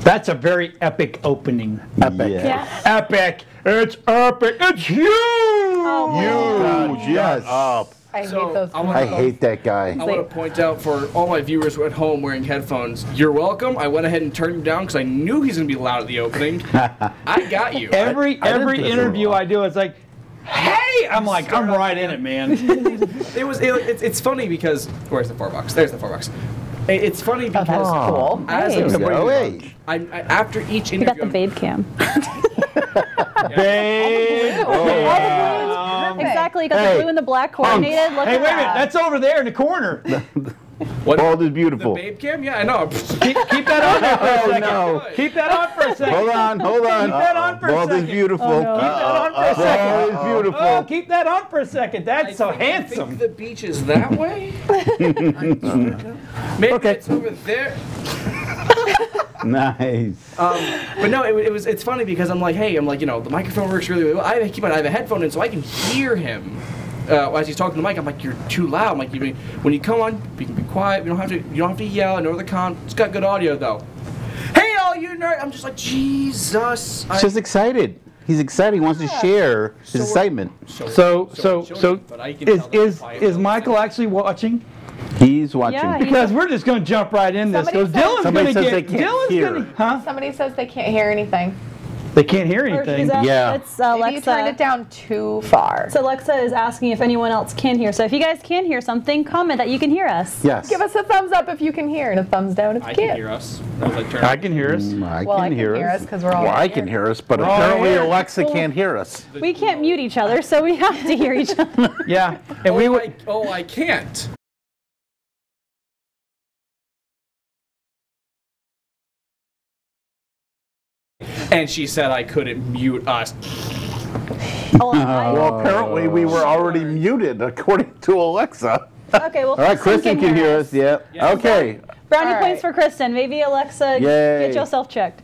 That's a very epic opening. Epic. Yeah. Epic. It's epic. It's huge. Oh, Huge. Yes. Up. I hate those. I hate that guy. I want to point out for all my viewers at home wearing headphones, you're welcome. I went ahead and turned him down because I knew he's going to be loud at the opening. I got you. Every interview I do, it's like, hey, I'm like, I'm right in it, man. It's funny because where's the $4? There's the $4. It's funny because that's cool. as Hey. after each You got interview, the babe cam. Babe. Exactly, you got the blue and the black coordinated. Look Hey, at wait a minute. that. That's over there in the corner. Bald is beautiful. the babe cam. Yeah, I know. Keep that on there for a second. no. Keep that on for a second. Hold on. Keep that on for a Bald is second. beautiful. Oh, no. Keep that on for a second. Bald is beautiful. Oh, keep that on for a second. That's so I handsome. think the beach is that way. Maybe it's over there. Nice. But no, it's funny because I'm like, hey, the microphone works really well. I have a headphone in so I can hear him as he's talking to the mic. I'm like, you're too loud. I'm like, when you come on, you can be quiet. You don't have to yell. Nor the con. It's got good audio though. Hey, all you nerds! I'm just like, Jesus. He's just excited. He's excited. He wants to share his excitement. So is Michael actually watching? He's watching. Yeah, Because we're just going to jump right in this. Because Dylan's going to says get. they can't hear. Somebody says they can't hear anything. They can't hear anything. Yeah. It's Maybe Alexa. you turned it down too far. So Alexa is asking if anyone else can hear. So if you guys can hear something, comment that you can hear us. Yes. Give us a thumbs up if you can hear and a thumbs down if you I can't. can hear us. I can hear us. I Well, can hear us. because we're all Well, I here. can hear us, but We're all apparently here. Alexa can't hear us. We can't mute each other, so we have to hear each other. Yeah. And I can't. And she said I couldn't mute us. Well, apparently we were already muted, according to Alexa. Okay, well, All right, Kristen can hear us. Yeah. Okay. Brownie All points right. for Kristen. Maybe Alexa, Yay. get yourself checked.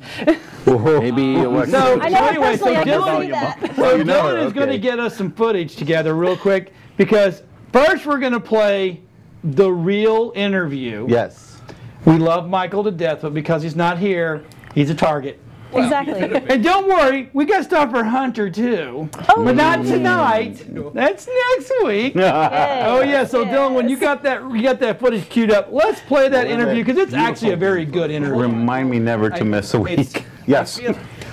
Maybe Alexa. So I know her anyway, personally, I can Dylan, see that. so You know Dylan her, is going to okay. get us some footage together real quick because first we're going to play the real interview. Yes. We love Michael to death, but because he's not here, he's a target. Exactly. And don't worry, we got stuff for Hunter too. Oh. But not tonight. That's next week. Oh yeah, so Dylan, when you got that footage queued up, let's play that interview because it's actually a very good interview. Remind me never to miss a week. Yes.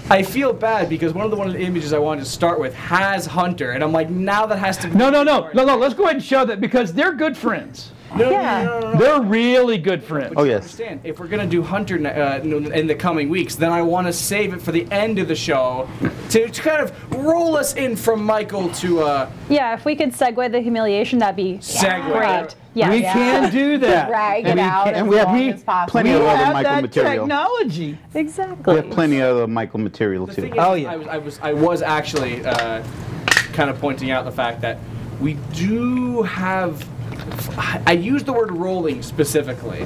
I feel bad because one of the images I wanted to start with has Hunter, and I'm like, now that has to be. No. Let's go ahead and show that because they're good friends. No. They're really good friends. Oh yes. Understand, if we're gonna do Hunter in the coming weeks, then I want to save it for the end of the show to kind of roll us in from Michael to Yeah, if we could segue the humiliation, that'd be segue. great. Yeah. We can do that. Drag it out and as we have long as possible. plenty We of other have Michael that material. technology. Exactly. We have plenty of other Michael material The too. thing is, Oh, yeah. I was actually kind of pointing out the fact that we do have. I use the word rolling specifically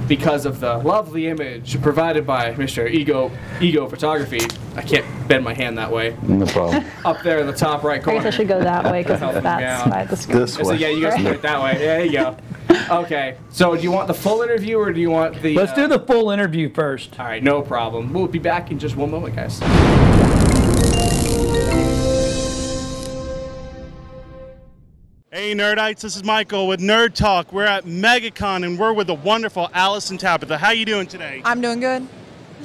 because of the lovely image provided by Mr. Ego Photography. I can't bend my hand that way. No problem. Up there in the top right I corner. guess I should go that way because Help me that's out. by the screen. This So way. yeah, you guys can put it that way. There you go. Okay. So do you want the full interview or do you want the? Let's do the full interview first. All right, no problem. We'll be back in just one moment, guys. Hey Nerdites, this is Michael with Nerd Talk. We're at MegaCon and we're with the wonderful Allison Tabitha. How you doing today? I'm doing good.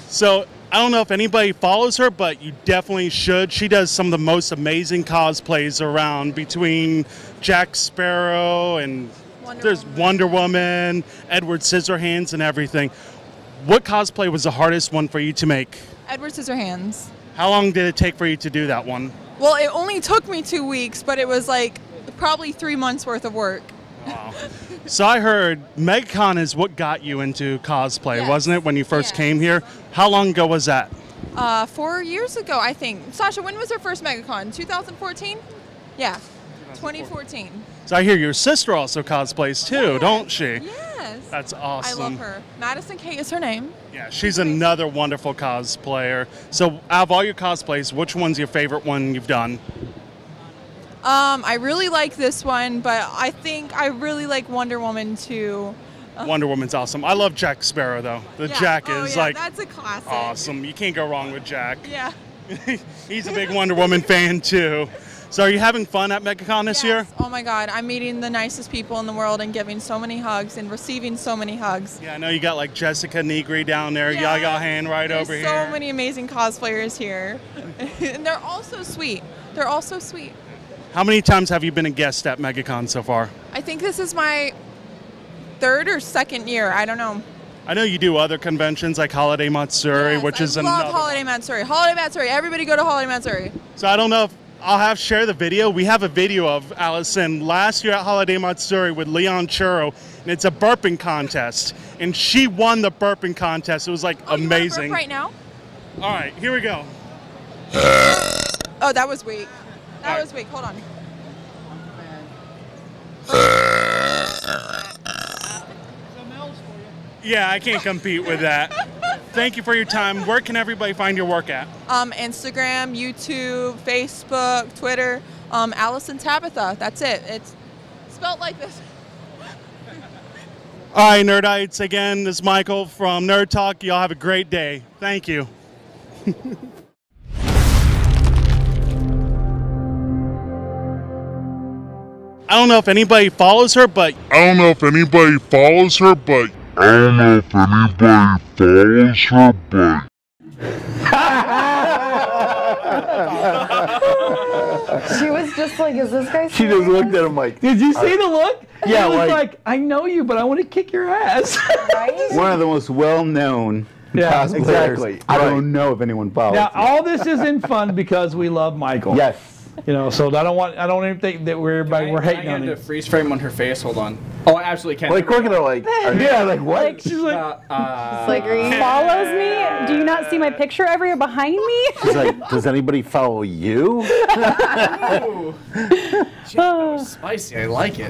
So, I don't know if anybody follows her, but you definitely should. She does some of the most amazing cosplays around between Jack Sparrow and there's Wonder Woman, Edward Scissorhands and everything. What cosplay was the hardest one for you to make? Edward Scissorhands. How long did it take for you to do that one? Well, it only took me 2 weeks, but it was like probably 3 months worth of work. Wow. So I heard MegaCon is what got you into cosplay, Yes. wasn't it, when you first Yes. came here? How long ago was that? 4 years ago, I think. Sasha, when was your first MegaCon? 2014? Yeah, 2014. So I hear your sister also cosplays too, don't she? Yes. That's awesome. I love her. Madison Kate is her name. Yeah, she's another wonderful cosplayer. So out of all your cosplays, which one's your favorite one you've done? I really like this one, but I think I really like Wonder Woman too. Wonder Woman's awesome. I love Jack Sparrow though. The Yeah. Jack Oh, is yeah, like that's a classic. awesome. You can't go wrong with Jack. Yeah. He's a big Wonder Woman fan too. So are you having fun at MegaCon this year? Oh my God, I'm meeting the nicest people in the world and giving so many hugs and receiving so many hugs. Yeah, I know you got like Jessica Negri down there. Yeah. Yaga Hand right There's over so here. many amazing cosplayers here. And they're all so sweet. They're all so sweet. How many times have you been a guest at MegaCon so far? I think this is my 3rd or 2nd year. I don't know. I know you do other conventions like Holiday Matsuri, Yes, which is I love another. Holiday Matsuri. Holiday Matsuri. Everybody go to Holiday Matsuri. So I don't know if I'll have share the video. We have a video of Allison last year at Holiday Matsuri with Leon Churro, and it's a burping contest, and she won the burping contest. It was like Oh, you wanna amazing. burp right now? All right, here we go. Oh, that was weak. That was weak. Hold on. Yeah, I can't compete with that. Thank you for your time. Where can everybody find your work at? Instagram, YouTube, Facebook, Twitter. Allison Tabitha. That's it. It's spelled like this. All right, Nerdites, again, this is Michael from Nerd Talk. Y'all have a great day. Thank you. I don't know if anybody follows her, but She was just like, is this guy She just looked at him like, Did you see the look? Yeah, It was like- I know you, but I want to kick your ass. right? One of the most well-known Yeah, cosplayers. exactly. I Right. don't know if anyone follows. Now, it. all this is in fun because we love Michael. Yes. You know, so I don't even think that we're hating on I him. get a freeze frame on her face. Hold on. Oh, I absolutely can. like, look at her like, Yeah, like what? Like, She's like, Like, are you- follows me? Do you not see my picture ever? You're behind me? she's like, does anybody follow you? Ooh. Shit, that was spicy. I like it.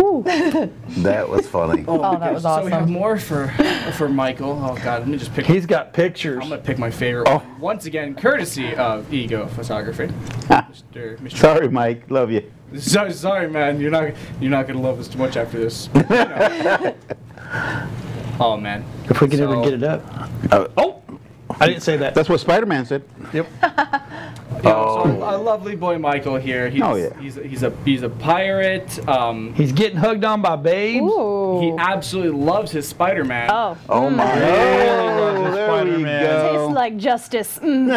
That was funny. Oh, that was So we have awesome. more for Michael. Oh God, let me just pick. he's got pictures. I'm gonna pick my favorite one. Once again, courtesy of Ego Photography. Mr. Sorry, Mike. Love you. Sorry, man. You're not gonna love us too much after this. You know. Oh man. If we can ever So- get it up. Oh, I didn't say that. That's what Spider-Man said. Yep. So a lovely boy Michael here. He's, Oh, yeah. He's a pirate. He's getting hugged on by babes. Ooh. He absolutely loves his Spider-Man. Oh. Oh my. Really loves his there we Spider-Man. go. Tastes like justice. Mm.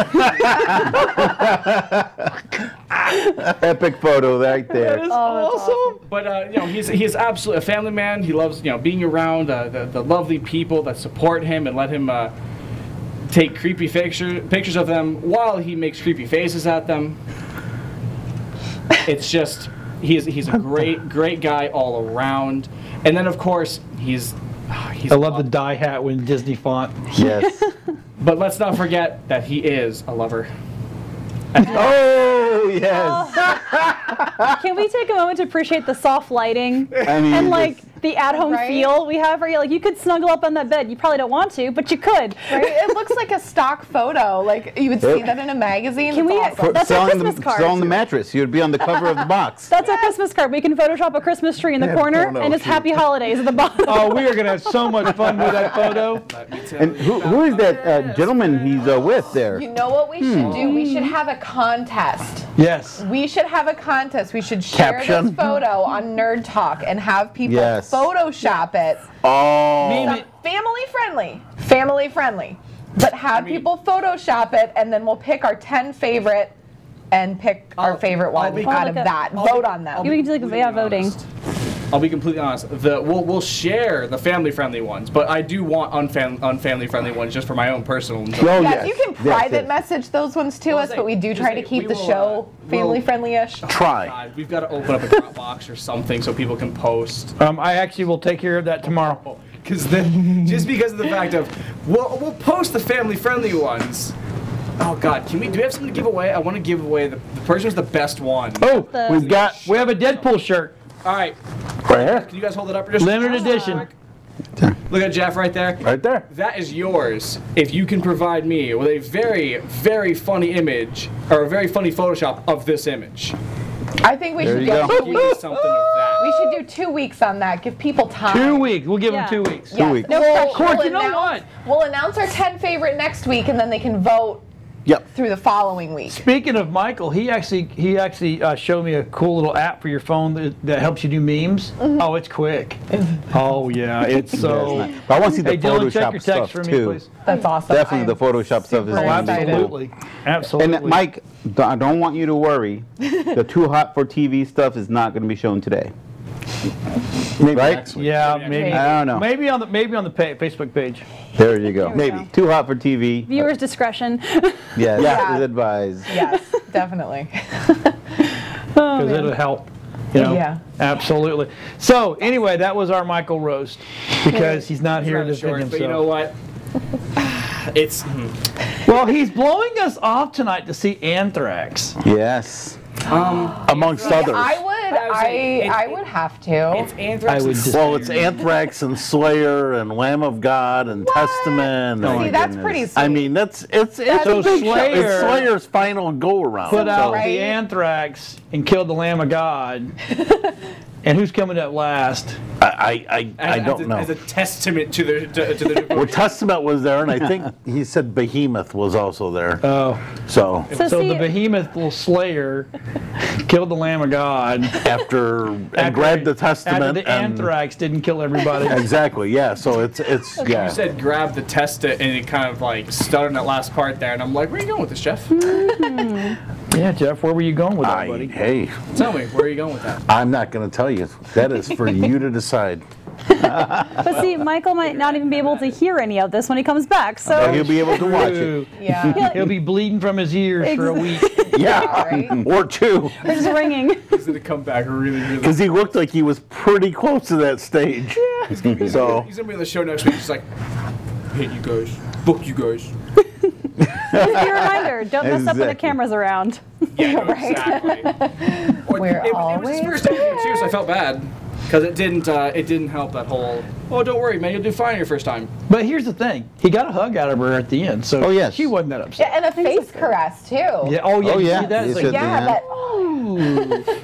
Epic photo right That there. is Oh, that's awesome. But you know, he's absolutely a family man. He loves being around the lovely people that support him and let him take creepy pictures of them while he makes creepy faces at them. It's just he's a great guy all around. And then of course he's I love the die hat with Disney font. Yes. But let's not forget that he is a lover. Oh, yes. Can we take a moment to appreciate the soft lighting I mean, and like the at-home Right? feel we have right here? Like you could snuggle up on that bed. You probably don't want to, but you could. Right? It looks like a stock photo. Like you would see that in a magazine. Can It's we- awesome. That's our selling Christmas card. selling the mattress. You'd be on the cover of the box. That's our Christmas card. We can Photoshop a Christmas tree in the corner porno and it's shoot. Happy Holidays at the bottom. Oh, we are going to have so much fun with that photo. Let me tell And you who is about that this. gentleman he's with there? You know what we should do? We should have a contest. Yes. We should have a contest. We should share Caption. this photo on Nerd Talk and have people Yes. Photoshop it. Oh. Name it. Family friendly. But have people Photoshop it, and then we'll pick our 10 favorite and pick our favorite one be- out of I'll that. I'll be- Vote on them. You can do like completely yeah, voting. honest. I'll be completely honest. We'll share the family-friendly ones, but I do want unfamily-friendly ones just for my own personal enjoyment. Oh, Yes, you can Yes, private yes. message those ones to Well, us, but we do just try to say keep we the will, show we'll- family-friendly-ish. Try. God, we've got to open up a Dropbox or something so people can post. I actually will take care of that tomorrow. Because then, just because of the fact of, we'll post the family-friendly ones. Oh God, do we have something to give away? I want to give away the person who's the best one. Oh, We've got we have a Deadpool shirt. All right, right here. can you guys hold it up? Just Limited edition. Look at Jeff right there. Right there. That is yours if you can provide me with a very, very funny image or a very funny Photoshop of this image. I think we There should you do go. 2 weeks. Something of that. We should do 2 weeks on that. Give people time. 2 weeks. We'll give Yeah. them 2 weeks. Yes. weeks. No Of pressure. course, We'll you know announce- We'll announce our 10 favorite next week, and then they can vote Yep. through the following week. Speaking of Michael, he actually showed me a cool little app for your phone that helps you do memes. Oh, it's quick. Oh yeah, it's so. But I want to see the Hey, Dylan, check your Photoshop text stuff for me, too. please. That's awesome. Definitely the Photoshop stuff is super Oh, gonna be excited. cool. absolutely, absolutely. And Mike, I don't want you to worry. The Too Hot for TV stuff is not going to be shown today. Maybe Right? next week. Yeah, maybe. I don't know. Maybe on the Facebook page. There you go. we Maybe. go. Too Hot for TV. Viewers' discretion. Yes, Yeah. is advised. Yes, definitely. Because it'll help. You know? Yeah. Absolutely. So anyway, that was our Michael roast because he's not here to Rather defend short, himself. but you know what? It's Well, he's blowing us off tonight to see Anthrax. Yes. Amongst others. I would have to. it's Anthrax. I would and just- Well, it's Anthrax and Slayer and Lamb of God and Testament. Oh, and- See, that's goodness. pretty sweet. I mean, it's a So big show. Slayer It's Slayer's final go around. Put out Right. the Anthrax and killed the Lamb of God. And who's coming up last? I don't know. As a testament to the Well, Testament was there, and I think he said Behemoth was also there. Oh, So So so see, the behemoth little Slayer killed the Lamb of God. and grabbed the Testament. After the and, Anthrax didn't kill everybody. Exactly. Yeah. So it's yeah. You said grab the testament, and it kind of like stuttered in that last part there, and I'm like, where are you going with this, Jeff? Yeah, Jeff, where were you going with that, buddy? Hey, Tell me, where are you going with that? I'm not going to tell you. That is for you to decide. but see, Michael might not even be able to hear any of this when he comes back. So He'll be able to watch it. True. Yeah. He'll be bleeding from his ears for a week. Yeah. Right. Or two. it's just ringing. He's gonna come back really, really. Because he looked like he was pretty close to that stage. So He's gonna be on the show next week. He's like, hate you guys, book you guys. Just be a reminder, don't mess up when the Exactly. camera's around. Yeah, no, Right. exactly. Or We're it was always his first time here too, so I felt bad because it didn't help that whole. Oh, don't worry, man, you'll do fine your first time. But here's the thing. He got a hug out of her at the end, so Oh, yes. she wasn't that upset. Yeah, and a face caress too. Yeah, oh, yeah. Oh, you yeah. see that? You It's said like, Yeah, Yeah. that.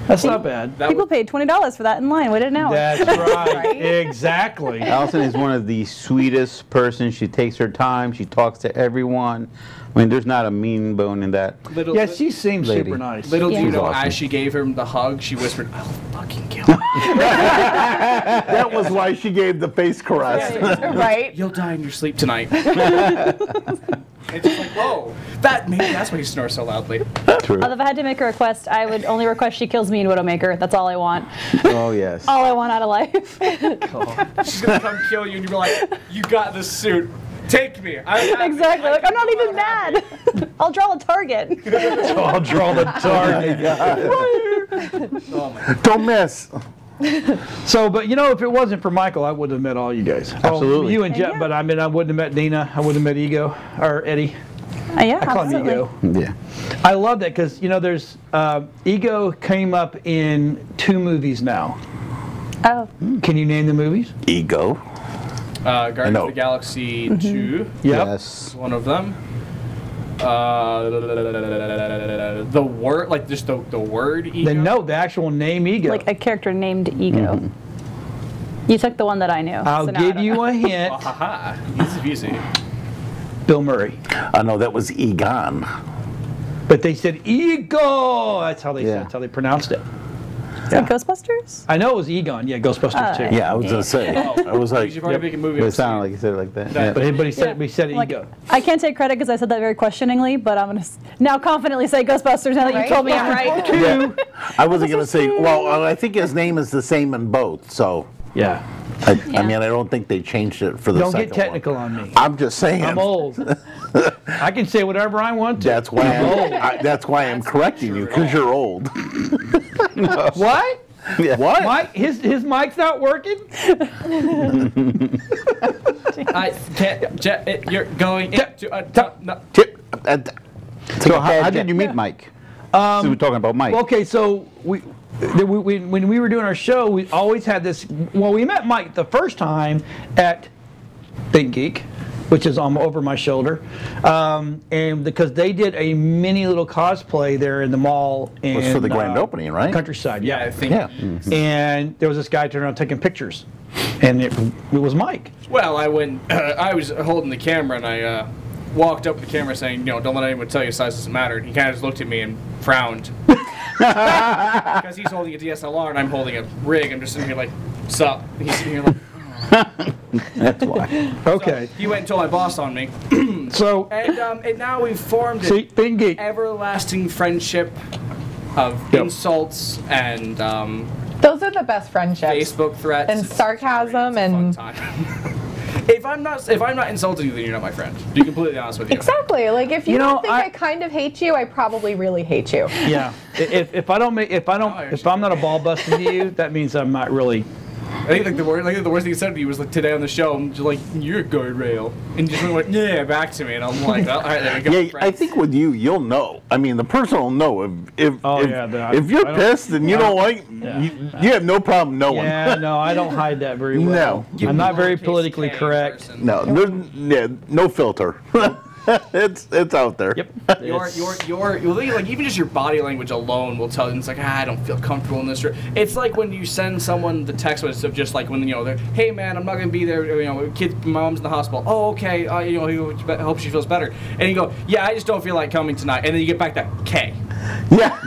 that's not bad. That People was, paid $20 for that in line. Waited an hour. That's right. Right? Exactly. Allison is one of the sweetest persons. She takes her time. She talks to everyone. I mean, there's not a mean bone in that. little, Yeah, she seems Lady. super nice. little do you Yeah. know, Awesome. as she gave him the hug, she whispered, "I'll fucking kill him. that was why she gave the face caress. Right. You'll die in your sleep tonight." It's just like, whoa, maybe that's why he snores so loudly. True. Although if I had to make a request, I would only request she kills me in Widowmaker. That's all I want. Oh, yes. All I want out of life. She's gonna come kill you, and you're like, "You got this suit. Take me." Exactly. Like, I'm not even mad. I'll draw a target. I'll draw the target. Oh my God. Don't miss. So, but you know, if it wasn't for Michael, I wouldn't have met all you guys. Absolutely. Oh, you and Jeff, Yeah. but I mean, I wouldn't have met Deena. I wouldn't have met Ego or Eddie. Yeah, I call him absolutely. Ego. Yeah. I love that because you know, there's Ego came up in 2 movies now. Oh, Can you name the movies? Ego. Guardians No. of the Galaxy 2 Yep. Yes. is one of them. The word, like just the word ego. The actual name Ego. like a character named Ego. You took the one that I knew. I'll so now I give don't you know. a hint. Haha, easy peasy. Bill Murray. No, that was Egon. But they said Ego. That's how they Yeah. said. That's how they pronounced it. Is that Ghostbusters? I know it was Egon. Yeah, Ghostbusters too. Yeah, I was going to say. I was like, You've already made a movie. But it I've sounded like seen. you said it like that. That- Yeah. But he said we said Like, Ego. I can't take credit because I said that very questioningly, but I'm going to now confidently say Ghostbusters now that you Right? told me I'm right. yeah. I wasn't going to say, well, I think his name is the same in both. So, Yeah. I mean, I don't think they changed it for the Don't second get technical on me. one. I'm just saying. I'm old. I can say whatever I want to. That's why that's why I'm correcting you, because you're old. What? What? Mike, his mic's not working? I can't. You're going into a no. So how did you meet Mike? So we're talking about Mike. Okay, so when we were doing our show, we always had this. Well, we met Mike the first time at Think Geek, which is over my shoulder, and because they did a mini little cosplay there in the mall. It was for the grand opening, right? Countryside, yeah. I think. Yeah. And there was this guy turning around taking pictures, and it was Mike. Well, I went. I was holding the camera, and I walked up to the camera saying, don't let anyone tell you size doesn't matter. And he kind of just looked at me and frowned. Because he's holding a DSLR and I'm holding a rig. I'm just sitting here like, sup? He's sitting here like, That's why. Okay. So he went and told my boss on me. So. And now we've formed an everlasting friendship of insults and those are the best friendships. Facebook threats and sarcasm and. If I'm not insulting you, then you're not my friend. To be completely honest with you. Exactly. Like if you don't think I kind of hate you, I probably really hate you. Yeah. If I'm not a ball busting to you, that means I'm not really. I think like the worst thing he said to me was like today on the show, I'm just like, you're a guardrail, and just went yeah back to me, and I'm like, all right, there we go. Yeah, I think with you, you'll know. I mean, the person will know if you're pissed and you don't like, you have no problem knowing. Yeah, no, I don't hide that very well. No, I'm not very politically correct. No, no filter. It's out there. Yep. Your like even just your body language alone will tell you. It's like I don't feel comfortable in this. It's like when you send someone the text message of just like when they're, hey man, I'm not gonna be there. My mom's in the hospital. Oh okay. I hope she feels better. And you go, yeah, I just don't feel like coming tonight. And then you get back that K. Yeah.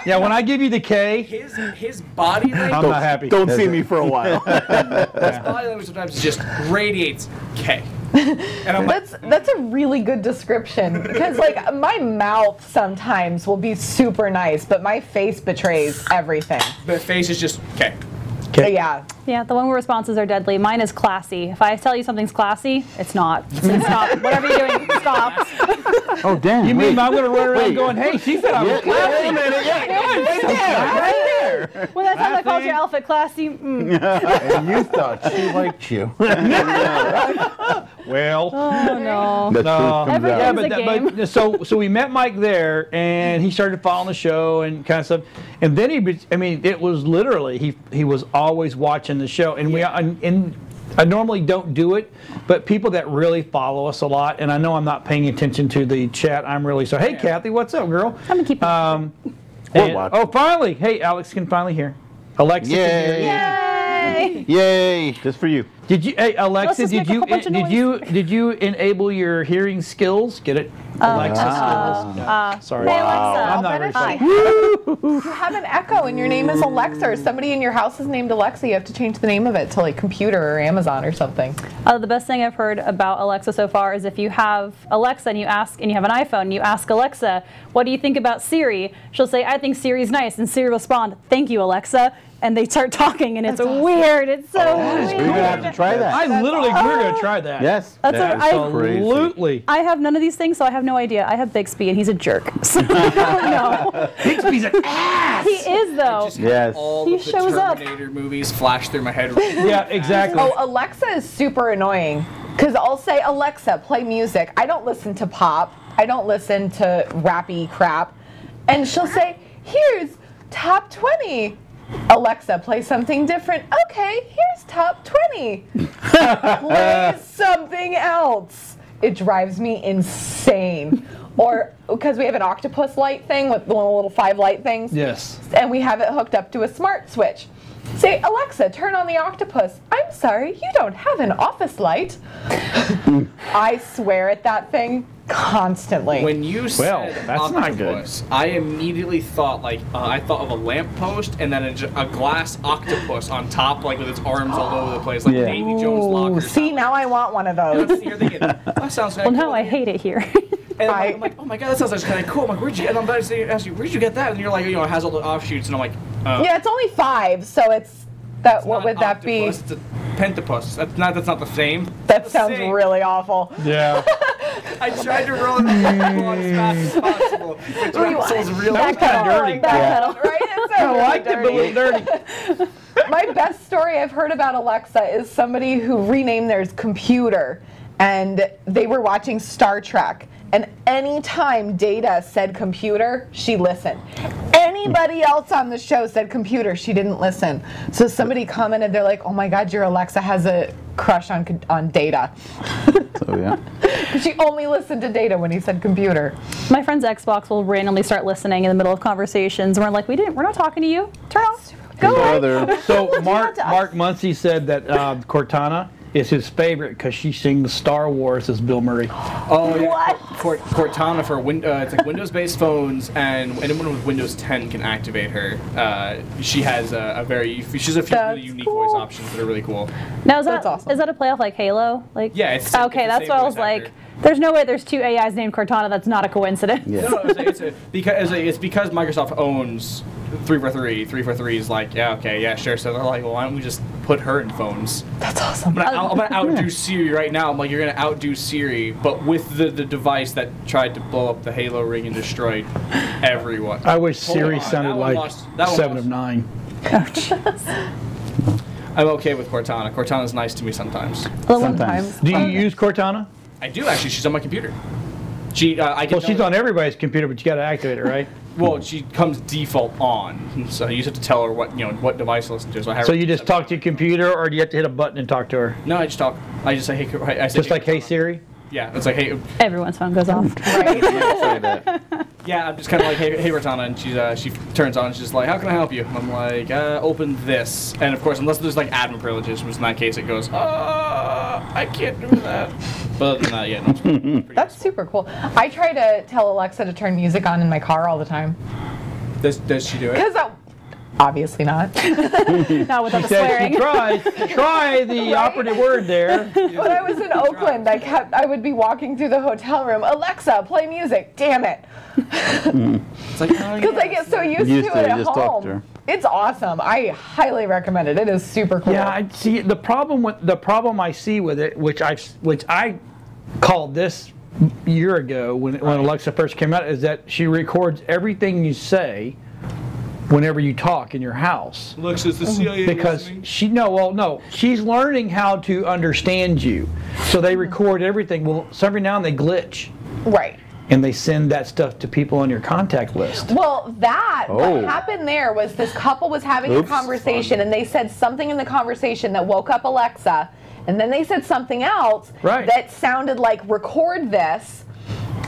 Yeah. When I give you the K, his body language. I'm not happy. Don't see me for a while. His body language sometimes just radiates K. And I'm that's a really good description because like my mouth sometimes will be super nice, but my face betrays everything. The face is just okay. Yeah. Yeah, the one where responses are deadly. Mine is classy. If I tell you something's classy, it's not. So stop. Whatever you're doing, stop. Oh damn! You mean I'm gonna run around going, hey, she said I was classy. Wait a minute. Right there. When that time I called your outfit classy, And you thought she liked you. Well. Oh no. But so we met Mike there, and he started following the show and kind of stuff. And then it was literally he was always watching the show, and I normally don't do it, but people that really follow us a lot, and I know I'm not paying attention to the chat. I'm really sorry. Hey, Kathy, what's up, girl? I'm gonna keep. Finally! Hey, Alex can finally hear. Alexa can hear you. Yay! Yay! Just for you. Hey Alexa, did you enable your hearing skills? Get it? Alexa skills. Sorry. Hey Alexa. I'm not very funny. You have an echo and your name is Alexa, or somebody in your house is named Alexa. You have to change the name of it to like computer or Amazon or something. The best thing I've heard about Alexa so far is if you have Alexa and you have an iPhone, you ask Alexa, what do you think about Siri? She'll say, I think Siri's nice, and Siri will respond, thank you, Alexa. And they start talking, and it's weird. It's so weird. We're gonna have to try that. We're gonna try that. Yes. That's absolutely. I have none of these things, so I have no idea. I have Bixby, and he's a jerk. So I don't know. Bixby's an ass. He is though. Yes. All He of the shows up. Terminator movies flash through my head. Yeah, exactly. Oh, Alexa is super annoying because I'll say, Alexa, play music. I don't listen to pop. I don't listen to rappy crap. And she'll say, here's top 20. Alexa, play something different. Okay, here's top 20. Play something else. It drives me insane. Or because we have an octopus light thing with the little 5 light things. Yes. And we have it hooked up to a smart switch. Say, Alexa, turn on the octopus. I'm sorry, you don't have an office light. I swear at that thing constantly. When you said that's not good. I immediately thought I thought of a lamppost and then a glass octopus on top, like with its arms all over the place, like Davy Jones' locker. See, now I want one of those. You're thinking, that sounds Well, now I hate it here. And I'm like, oh my god, that sounds like kind of cool. I'm like, where'd you get? And I'm about to ask you, where'd you get that? And you're like, it has all the offshoots. And I'm like, yeah, it's only 5, so it's that. What would that be? It's a pentapus. That's not the same. That sounds really awful. Yeah. I tried to roll it as fast as possible. Which sounds really kind of dirty. Right? I liked it, but a little dirty. My best story I've heard about Alexa is somebody who renamed theirs computer, and they were watching Star Trek. And anytime Data said computer, she listened. Anybody else on the show said computer, she didn't listen. So somebody commented, they're like, oh my God, your Alexa has a crush on Data. Oh yeah. She only listened to Data when he said computer. My friend's Xbox will randomly start listening in the middle of conversations. And we're like, we're not talking to you. Turn off. Go away. So Mark Muncy said that Cortana is his favorite because she sings Star Wars as Bill Murray. Oh yeah, what? Cortana for it's like Windows-based phones, and anyone with Windows 10 can activate her. She has she's a few really unique voice options that are really cool. Now is that a playoff like Halo? Like yeah, it's okay. That's what I was like. There's no way there's two AIs named Cortana. That's not a coincidence. Yeah. No, it's because Microsoft owns 343. 343 is like, yeah, okay, yeah, sure. So they're like, well, why don't we just put her in phones? That's awesome. I'm gonna outdo Siri right now. I'm like, you're gonna outdo Siri, but with the device that tried to blow up the Halo ring and destroyed everyone. I wish Siri sounded like 7 of 9. I'm okay with Cortana. Cortana's nice to me sometimes. Sometimes. Do you use Cortana? I do actually. She's on my computer. She's on everybody's computer, but you got to activate her, right? Well, she comes default on, so you just have to tell her what device to listen to. So you just talk to your computer, or do you have to hit a button and talk to her? No, I just talk. I just say, hey, I say, just like, hey Siri? Yeah, it's like, hey. Everyone's phone goes off. Right. Say that. Yeah, I'm just kind of like, hey, Cortana, and she turns on, and she's like, how can I help you? And I'm like, open this. And of course, unless there's like admin privileges, which in that case it goes, I can't do that. But other than that, yeah, no, it's pretty That's useful. super cool. I try to tell Alexa to turn music on in my car all the time. Does she do it? Because obviously not. Not without the swearing. Try the operative word there. When I was in Oakland, I would be walking through the hotel room. Alexa, play music. Damn it. It's like, Because I get so used to it at home. It's awesome. I highly recommend it. It is super cool. Yeah, I see the problem I see with it, which I called this year ago when Alexa first came out, is that she records everything you say whenever you talk in your house. Alexa's the CIA because listening? she's learning how to understand you. So they record everything. Well, so every now and then they glitch. Right. And they send that stuff to people on your contact list. Well, what happened there was this couple was having a conversation, and they said something in the conversation that woke up Alexa, and then they said something else that sounded like record this,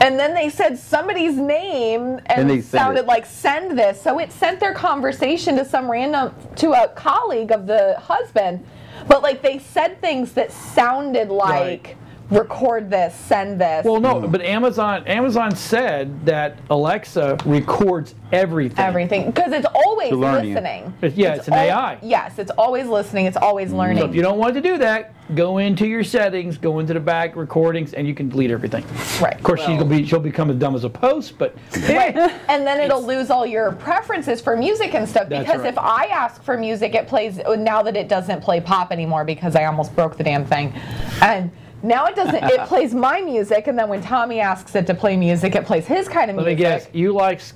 and then they said somebody's name and it sounded like send this. So it sent their conversation to a colleague of the husband, but like they said things that sounded like record this, send this. Well, no, but Amazon said that Alexa records everything. Everything, because it's always listening. It's an AI. Yes, it's always listening. It's always learning. So if you don't want to do that, go into your settings, go into the back recordings, and you can delete everything. Right. Of course, she'll become as dumb as a post, but right. And then it'll lose all your preferences for music and stuff. Because if I ask for music, it plays. Now that it doesn't play pop anymore because I almost broke the damn thing, and now it doesn't. It plays my music, and then when Tommy asks it to play music, it plays his kind of music. Let me guess.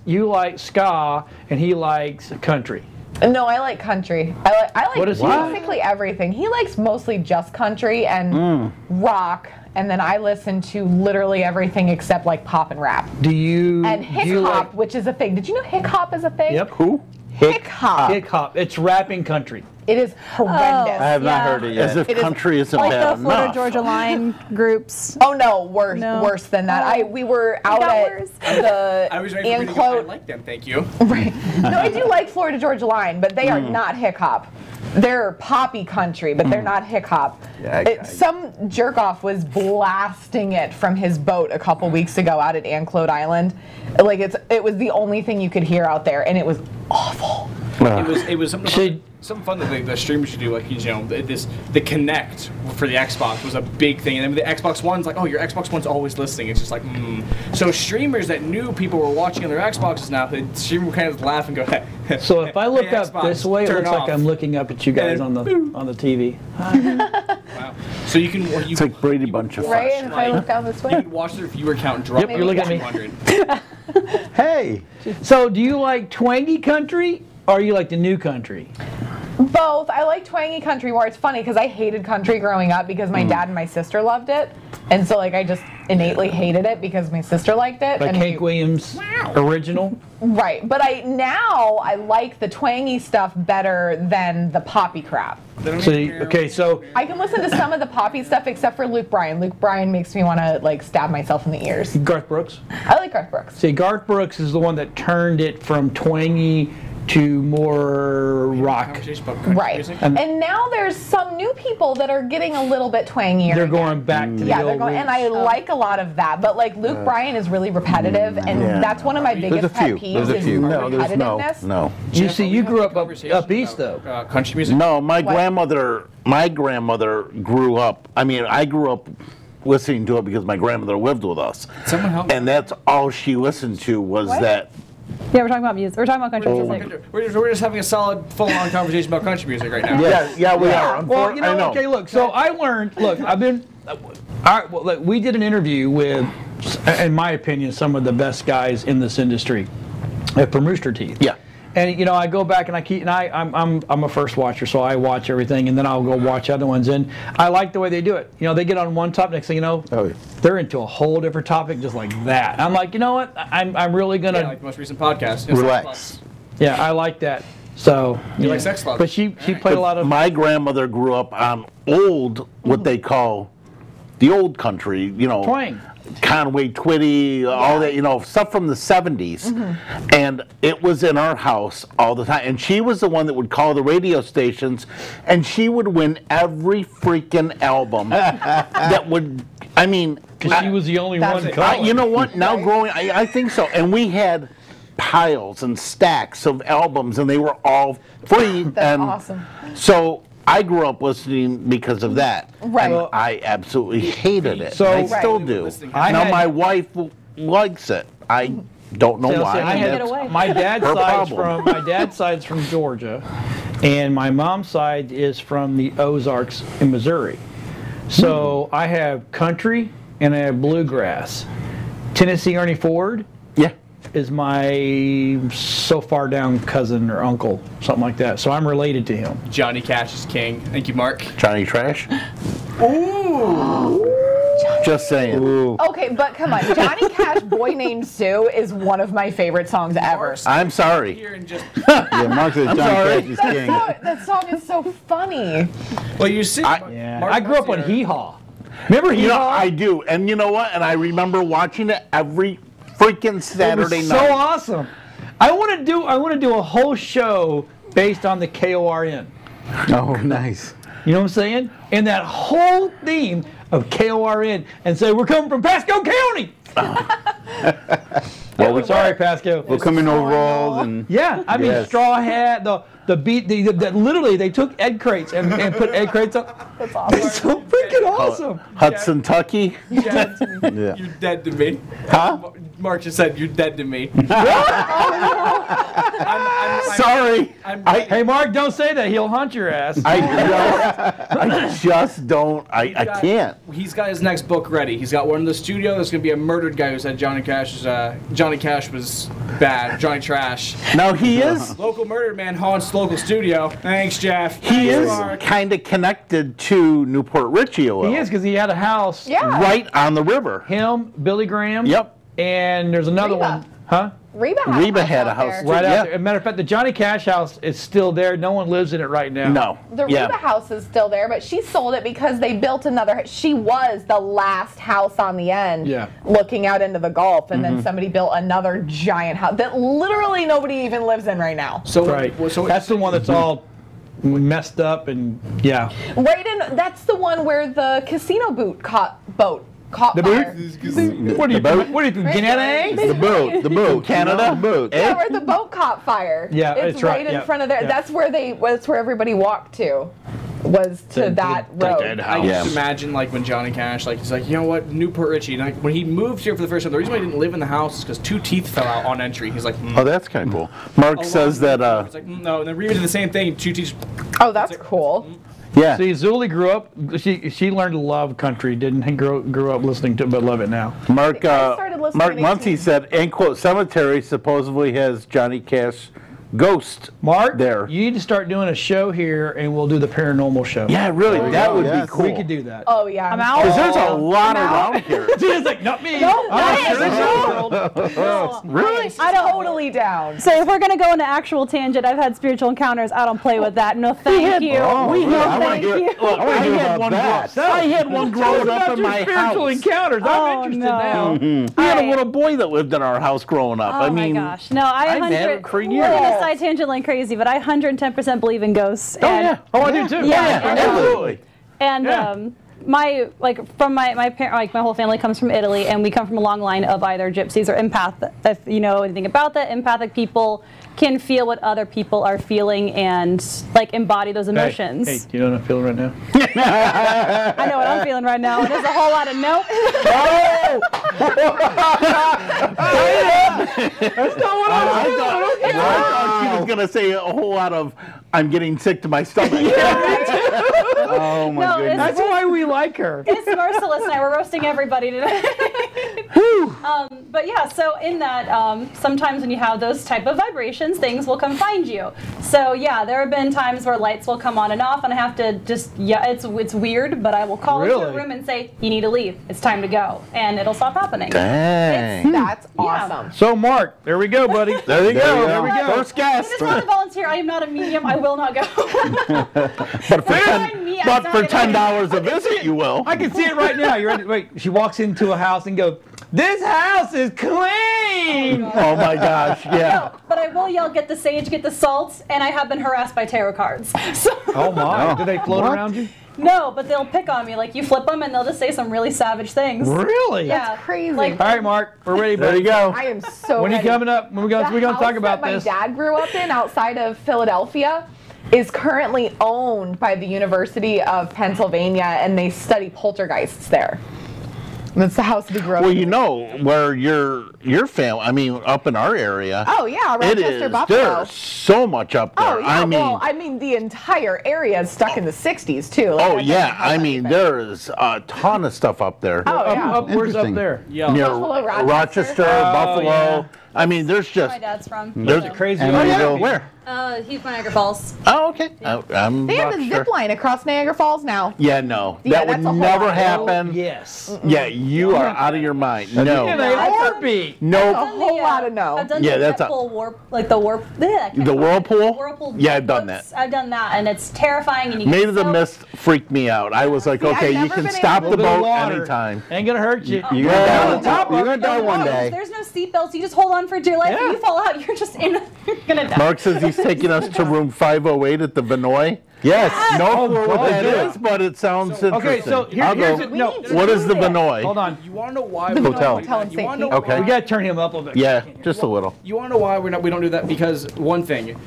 You like ska, and he likes country. No, I like country. I like basically like? Everything. He likes mostly just country and rock, and then I listen to literally everything except like pop and rap. And hip hop, which is a thing. Did you know hip hop is a thing? Yep. Who? Hip hop. Hip hop. It's rapping country. It is horrendous. I have not heard it yet. As if country isn't like bad the Florida enough. Georgia line groups. Oh no, worse than that. We were out at the I was ready for you to go, I like them, thank you. Right. No, I do like Florida Georgia Line, but they are not hip hop. They're poppy country, but they're not hip hop. Some jerk off was blasting it from his boat a couple weeks ago out at Anclote Island. Like it was the only thing you could hear out there, and it was awful. It was something fun that the streamers should do, like the Connect for the Xbox was a big thing, and then the Xbox One's like, oh, your Xbox One's always listening. It's just like, So streamers that knew people were watching on their Xboxes now, the streamer would kind of laugh and go, hey. So if I look up Xbox, this way, it looks off. like I'm looking up at you guys on the TV. Wow. So you can. It's like Brady Bunch of Right, and if I look down this way. You can watch their viewer count drop. Yep, you're looking at me. 200. Hey. So do you like twangy country, or you like the new country? Both. I like twangy country more. It's funny because I hated country growing up because my dad and my sister loved it. And so, like, I just innately hated it because my sister liked it. Like and Hank Williams original? Right. But now I like the twangy stuff better than the poppy crap. So I can listen to some of the poppy stuff except for Luke Bryan. Luke Bryan makes me want to, like, stab myself in the ears. Garth Brooks? I like Garth Brooks. See, Garth Brooks is the one that turned it from twangy to more rock. Right. And now there's some new people that are getting a little bit twangier. They're going back to the old they're going, and I like a lot of that. But like Luke Bryan is really repetitive, and that's one of my biggest pet peeves. There's a few. No, there's no. You see, you grew up east though. Country music. No, my grandmother grew up. I mean, I grew up listening to it because my grandmother lived with us. Someone help me. And that's all she listened to was that. Yeah, we're talking about music. We're talking about country music. We're just having a solid, full-on conversation about country music right now. Yeah, we are. Well, you know, okay, look. So I learned. Look, we did an interview with, in my opinion, some of the best guys in this industry, from Rooster Teeth. Yeah. And you know, I go back and I'm a first watcher, so I watch everything, and then I'll go watch other ones. And I like the way they do it. You know, they get on one topic, next thing you know, they're into a whole different topic, just like that. I'm like, you know what? I'm really gonna like the most recent podcast. Relax. Yeah, I like that. So you like Sex Club? But she played a lot of. My grandmother grew up on old, what they call the old country. You know, twang. Conway Twitty, all that, you know, stuff from the 70s. And it was in our house all the time. And she was the one that would call the radio stations, and she would win every freaking album that would, I mean. Because she was the only one calling. You know what? Now growing, I think so. And we had piles and stacks of albums, and they were all free. That's awesome. So I grew up listening because of that. Right. And I absolutely hated it. So I still do. Now my wife likes it. I don't know why. My dad's side's from Georgia, and my mom's side is from the Ozarks in Missouri. So I have country and I have bluegrass. Tennessee Ernie Ford. Is my so far down cousin or uncle, something like that. So I'm related to him. Johnny Cash is king. Thank you, Mark. Johnny Trash? Ooh. Just saying. Ooh. Okay, but come on. Johnny Cash, Boy Named Sue is one of my favorite songs ever. I'm sorry. Yeah, Mark says Johnny Cash is king. That song is so funny. Well, you see, I grew up on Hee Haw. Remember Hee Haw? You know, I do. And you know what? And I remember watching it every freaking Saturday night. So awesome. I want to do a whole show based on the KORN. Oh, nice. You know what I'm saying? And that whole theme of KORN, and say we're coming from Pasco County. Well, we're sorry, Pasco. We'll come in overalls and I mean straw hat. The beat. Literally, they took egg crates and put egg crates up. That's awesome. It's so freaking awesome. Hudson Tucky. You're dead to me. Huh? Mark just said you're dead to me. Sorry. Hey, Mark, don't say that. He'll haunt your ass. I just don't. I can't. He's got his next book ready. He's got one in the studio. There's going to be a murdered guy who said Johnny Cash was bad. Johnny Trash. Now he is. Local murdered man haunts local studio. Thanks, Jeff. He is kind of connected to Newport Richie a little. He is, because he had a house right on the river. Him, Billy Graham. Yep. And there's another one. Huh? Reba had a house right out there. As a matter of fact, the Johnny Cash house is still there. No one lives in it right now. No. The Reba house is still there, but she sold it because they built another. She was the last house on the end, looking out into the Gulf, and then somebody built another giant house that literally nobody even lives in right now. So that's the one that's all messed up and Right in. That's the one where the casino caught fire. What are you from Canada? The boat, Canada. The boat. Yeah, where the boat caught fire. Yeah, it's right in front of there. That's where everybody walked to. Was to that road. I just imagine like when Johnny Cash, like he's like, you know what, Newport Richie. Like when he moved here for the first time, the reason why he didn't live in the house is because 2 teeth fell out on entry. He's like, oh, that's kind of cool. Mark says that. It's like no, and then Reba did the same thing. 2 teeth. Oh, that's cool. Yeah. See, Zuli grew up. She learned to love country. Didn't grew up listening to it, but love it now. Mark Muncie said, "End quote, Cemetery supposedly has Johnny Cash ghost Mark, there. you need to start doing a show here, and we'll do the paranormal show. Yeah, really, that would be cool. We could do that. Oh yeah. I'm out. Because there's a lot around here. She's like, not me. No, Really? I'm totally down. So if we're gonna go into actual tangent, I've had spiritual encounters. I don't play with that. No, thank you. I had one growing up in my spiritual house. encounters. I'm interested now. We had a little boy that lived in our house growing up. Oh my gosh. No, I've had it for years. We're gonna side tangent like crazy, but I 110% believe in ghosts. Oh yeah. Oh, I do too. Yeah, absolutely. And my whole family comes from Italy, and we come from a long line of either gypsies or empath. If you know anything about that, empathic people can feel what other people are feeling and like embody those emotions. Hey, do you know what I'm feeling right now? I know what I'm feeling right now. There's a whole lot of nope. That's not what I thought she was gonna say a whole lot of I'm getting sick to my stomach. Oh my goodness. That's why we like her. It's merciless now. We're roasting everybody today. But yeah, so in that, sometimes when you have those type of vibrations, things will come find you. So yeah, there have been times where lights will come on and off, and I have to just, it's weird, but I will call into a room and say, you need to leave. It's time to go. And it'll stop happening. Dang. That's awesome. So Mark, there we go, buddy. There you go. There we go. First guest. I just want to volunteer. I am not a medium. I will not go. But for $10 a visit, you will. I can see it right now. You ready? Wait, she walks into a house and goes, "This house is clean." Oh my gosh, yeah. No, but I will yell, "Get the sage, get the salt," and I have been harassed by tarot cards. So. Oh my! Do they float around you? No, but they'll pick on me. Like you flip them, and they'll just say some really savage things. Really? Yeah. That's crazy. Like, all right, Mark, we're ready. There you go. I am so When are you ready. coming up? We're going to talk about this. My dad grew up in outside of Philadelphia is currently owned by the University of Pennsylvania, and they study poltergeists there. That's the house we grew up in. Well, you know where your family, I mean, up in our area. Oh yeah, it Rochester, is. Buffalo. There's so much up there. Oh yeah, I mean, the entire area is stuck in the 60s too. Like, oh yeah, I mean, there is a ton of stuff up there. Oh yeah. Where's up there? Near Buffalo, Rochester. Buffalo. yeah. I mean, there's just. my dad's from. There's So. Crazy. And Oh we yeah, go- where? He's from Niagara Falls. Oh okay. I'm They have not a sure. zip line across Niagara Falls now. Yeah, no, Yeah, that would that's a whole never lot. happen. Yes. Yeah, you are out of your mind. No, In a heartbeat. A no. whole lot of no. I've done Yeah, the that's jet pool warp, like the warp. The whirlpool? Whirlpool. Yeah, I've done that. I've done that, and it's terrifying. And you Made get of the so- Mist freaked me out. I was like, See, I've okay, you never can been stop able the to- Little boat water. anytime. Ain't gonna hurt you. You're Well, gonna die one day. There's no seatbelts. You just hold on for dear life. Yeah. If you fall out, you're just in. You're gonna die. Mark says he's taking us to room 508 at the Vinoy. Yes. No clue what God. that is, but it sounds interesting. Okay, so I'll here's go. it. No, What is the Vinoy? hold on. You want to know why? The we Vinoy Hotel. Hotel in You St. want to Pete. know Okay. We why? gotta turn him up a little bit. Yeah, just a little. You want to know why we don't do that? Because one thing,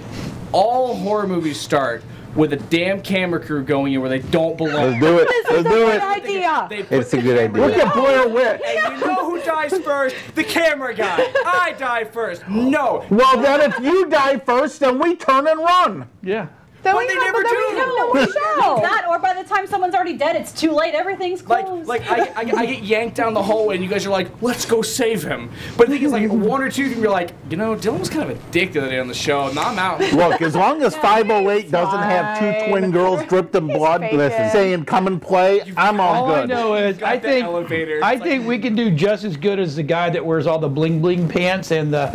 all horror movies start with a damn camera crew going in where they don't belong. Let's do it. Let's do Good it. idea. They put It's a the good camera idea. down. Blair Witch. And you know who dies first? The camera guy. I die first. No. Well, then if you die first, then we turn and run. Yeah. Then But we they have never then we do. have no more show. That, or by the time someone's already dead, it's too late. Everything's closed. I get yanked down the hallway and you guys are like, let's go save him. But the thing is, like, one or two of you are like, you know, Dylan was kind of a dick the other day on the show, and I'm out. Look, as long as 508 doesn't have two twin girls dripped in blood faking. saying come and play, I'm all All I good. know is Got I the think elevator. I It's think we can do just as good as the guy that wears all the bling bling pants and the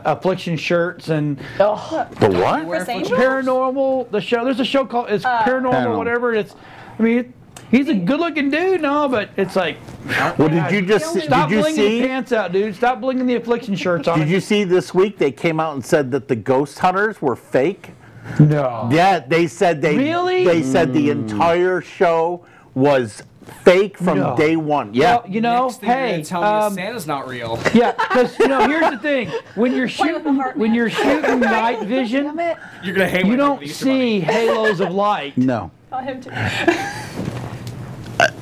affliction shirts and The what? Chris Angel? paranormal. The show there's a show called it's paranormal Paranormal. whatever. It's I mean he's a good looking dude, no, but it's like Well, did you just stop did you blinging see? your pants out, dude. Stop blinging the affliction shirts on. Did you see this week they came out and said that the ghost hunters were fake? No. Yeah, they said Really? They said the entire show was fake from No. day one. Yeah. Well, you know, Next thing you're hey, gonna tell me Santa's not real. yeah, because here's the thing: when you're shooting night vision, Damn it. You're gonna hate you when I don't take the Easter bunny. see halos of light. No. Oh, him too.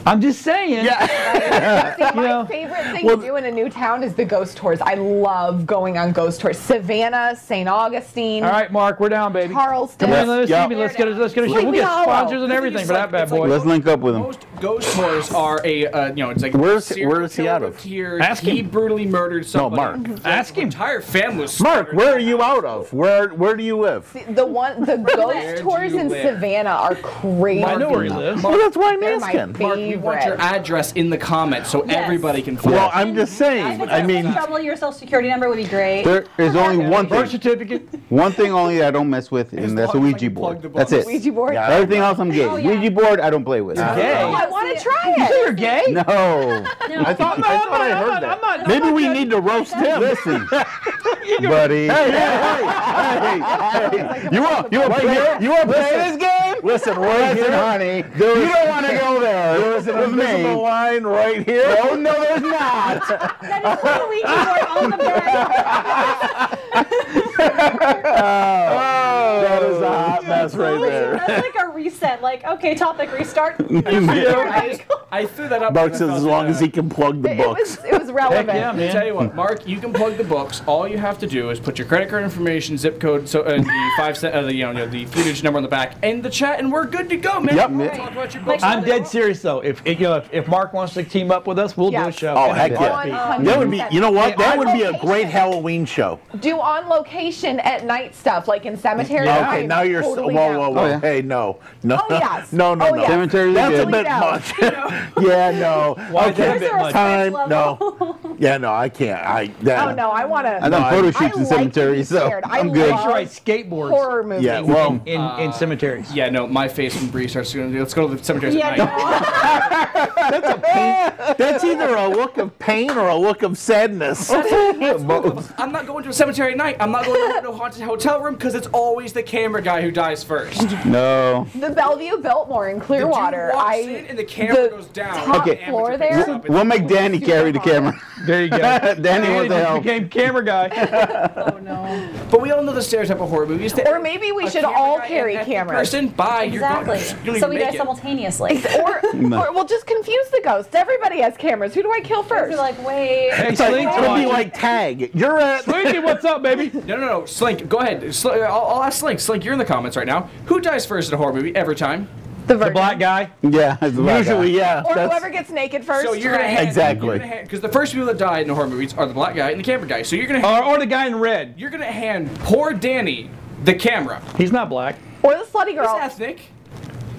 I'm just saying. Yeah. See, my favorite thing to do in a new town is the ghost tours. I love going on ghost tours. Savannah, St. Augustine. All right, Mark, we're down, baby. Charleston. Come on, let's get a show. We'll get sponsors and everything for that bad boy. Let's link up with him. Most ghost tours are it's like where is he out of? Here, Ask he him. brutally murdered somebody. No, Mark. Ask him. Entire family was Mark, slaughtered. where are you out of? Where do you live? The ghost tours do you in live? Savannah are crazy. I know where he lives. Well, that's why I'm They're my asking. Mark, we want your favorite. address in the comments so everybody can find Well, it. I'm just saying. I mean, trouble, your social security number would be great. There is only one Birth thing. certificate. One thing only I don't mess with, and that's a long as I Ouija can plug board. the That's books. it. Ouija board? Yeah. Everything else I'm gay. Oh, yeah. Ouija board, I don't play with. Gay. Oh, I want to try You say it. you're gay? No. I thought I heard that. I'm not. Maybe we need to roast him. Listen, buddy. Hey, you want to play this game? Listen, right here, honey. You don't want to go there. There's an invisible line right here. No, there's not. That is the Ouija board on the bed. That is a hot mess right there. That's like a reset. Like, okay, topic restart. I threw that up. Mark because I says felt as long as he can plug the It books. was relevant. Heck yeah, I'll man. tell you what, Mark, you can plug the books. All you have to do is put your credit card information, zip code, so the the footage number on the back, and the chat, and we're good to go, man. Yep. We'll talk about your books. I'm dead serious though. If Mark wants to team up with us, we'll do a Yes. show. Oh, heck In a yeah. heartbeat. That would be, you know what? That would be a location. great Halloween show. Do on location at night stuff, like in cemeteries. Yeah. Okay, I'm now you're, totally whoa, down. whoa, whoa. Oh, yeah. Hey, no. Oh, yes. No. Oh, yes. Cemetery, That's a good. bit Totally much. Yeah, no. Why is that a Okay, bit much? time, no. Yeah, no, I can't. Oh no, I want to. I've done photo shoots in I like to be cemeteries, so scared. I I'm good. love- Make sure I skateboards Horror movies. Yeah, well, in cemeteries. Yeah, no, my face when Bree starts doing it. Let's go to the cemeteries Yeah, at night. that's either a look of pain or a look of sadness. I'm not going to a cemetery at night. I'm not going to a haunted hotel room because it's always the camera guy who dies first. No. The Bellevue Biltmore in Clearwater. The dude walks in and the camera goes down. top Okay. floor there. We'll make Danny carry the camera. There you go. Danny, what the just hell? became camera guy. Oh no. But we all know the stereotype of horror movies. Or maybe we A should camera all guy carry and an cameras. Person, bye. Exactly. You don't So even we make die it. simultaneously. Or we'll just confuse the ghosts. Everybody has cameras. Who do I kill You're first? like, wait. Hey, It's like, Slink's it'll be watching. like tag. You're at. Slinky, what's up, baby? No. Slink, go ahead. I'll ask Slink. Slink, you're in the comments right now. Who dies first in a horror movie every time? The The virgin. black guy. Yeah, it's the black Usually, guy. yeah. Or that's- whoever gets naked first. So you're gonna hand, Exactly. because the first people that die in the horror movies are the black guy and the camera guy. So you're gonna hand, Or the guy in red. you're gonna hand poor Danny the camera. He's not black. Or the slutty She's girl. ethnic.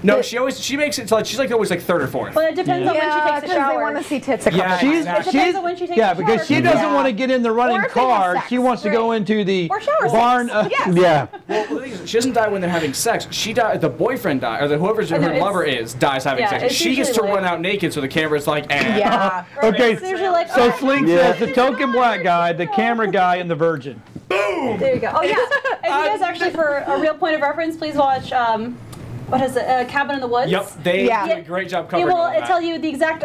No, she makes it like she's like always like third or fourth. But it depends on when she Yeah, takes a because they shower. want to see tits a couple Yeah, times. exactly. It depends on when she takes Yeah, a because shower. she doesn't Yeah. want to get in the running Or if they have car. sex. She wants to go into the Or shower barn. sex. Yes. Yeah. Well, the thing is, she doesn't die when they're having sex. She dies. The boyfriend dies, or whoever's her know, it's- lover is dies having yeah, sex. it's She gets to usually run like- out naked, so the camera's like, eh. Yeah. Okay, It's usually like, so oh, Slink Yeah. says the token black guy, the camera guy, and the virgin. there you go. Oh yeah. And you guys actually, for a real point of reference, please watch. What is it? Cabin in the Woods. Yep, they Yeah. do a great job It covering will all that. tell you the exact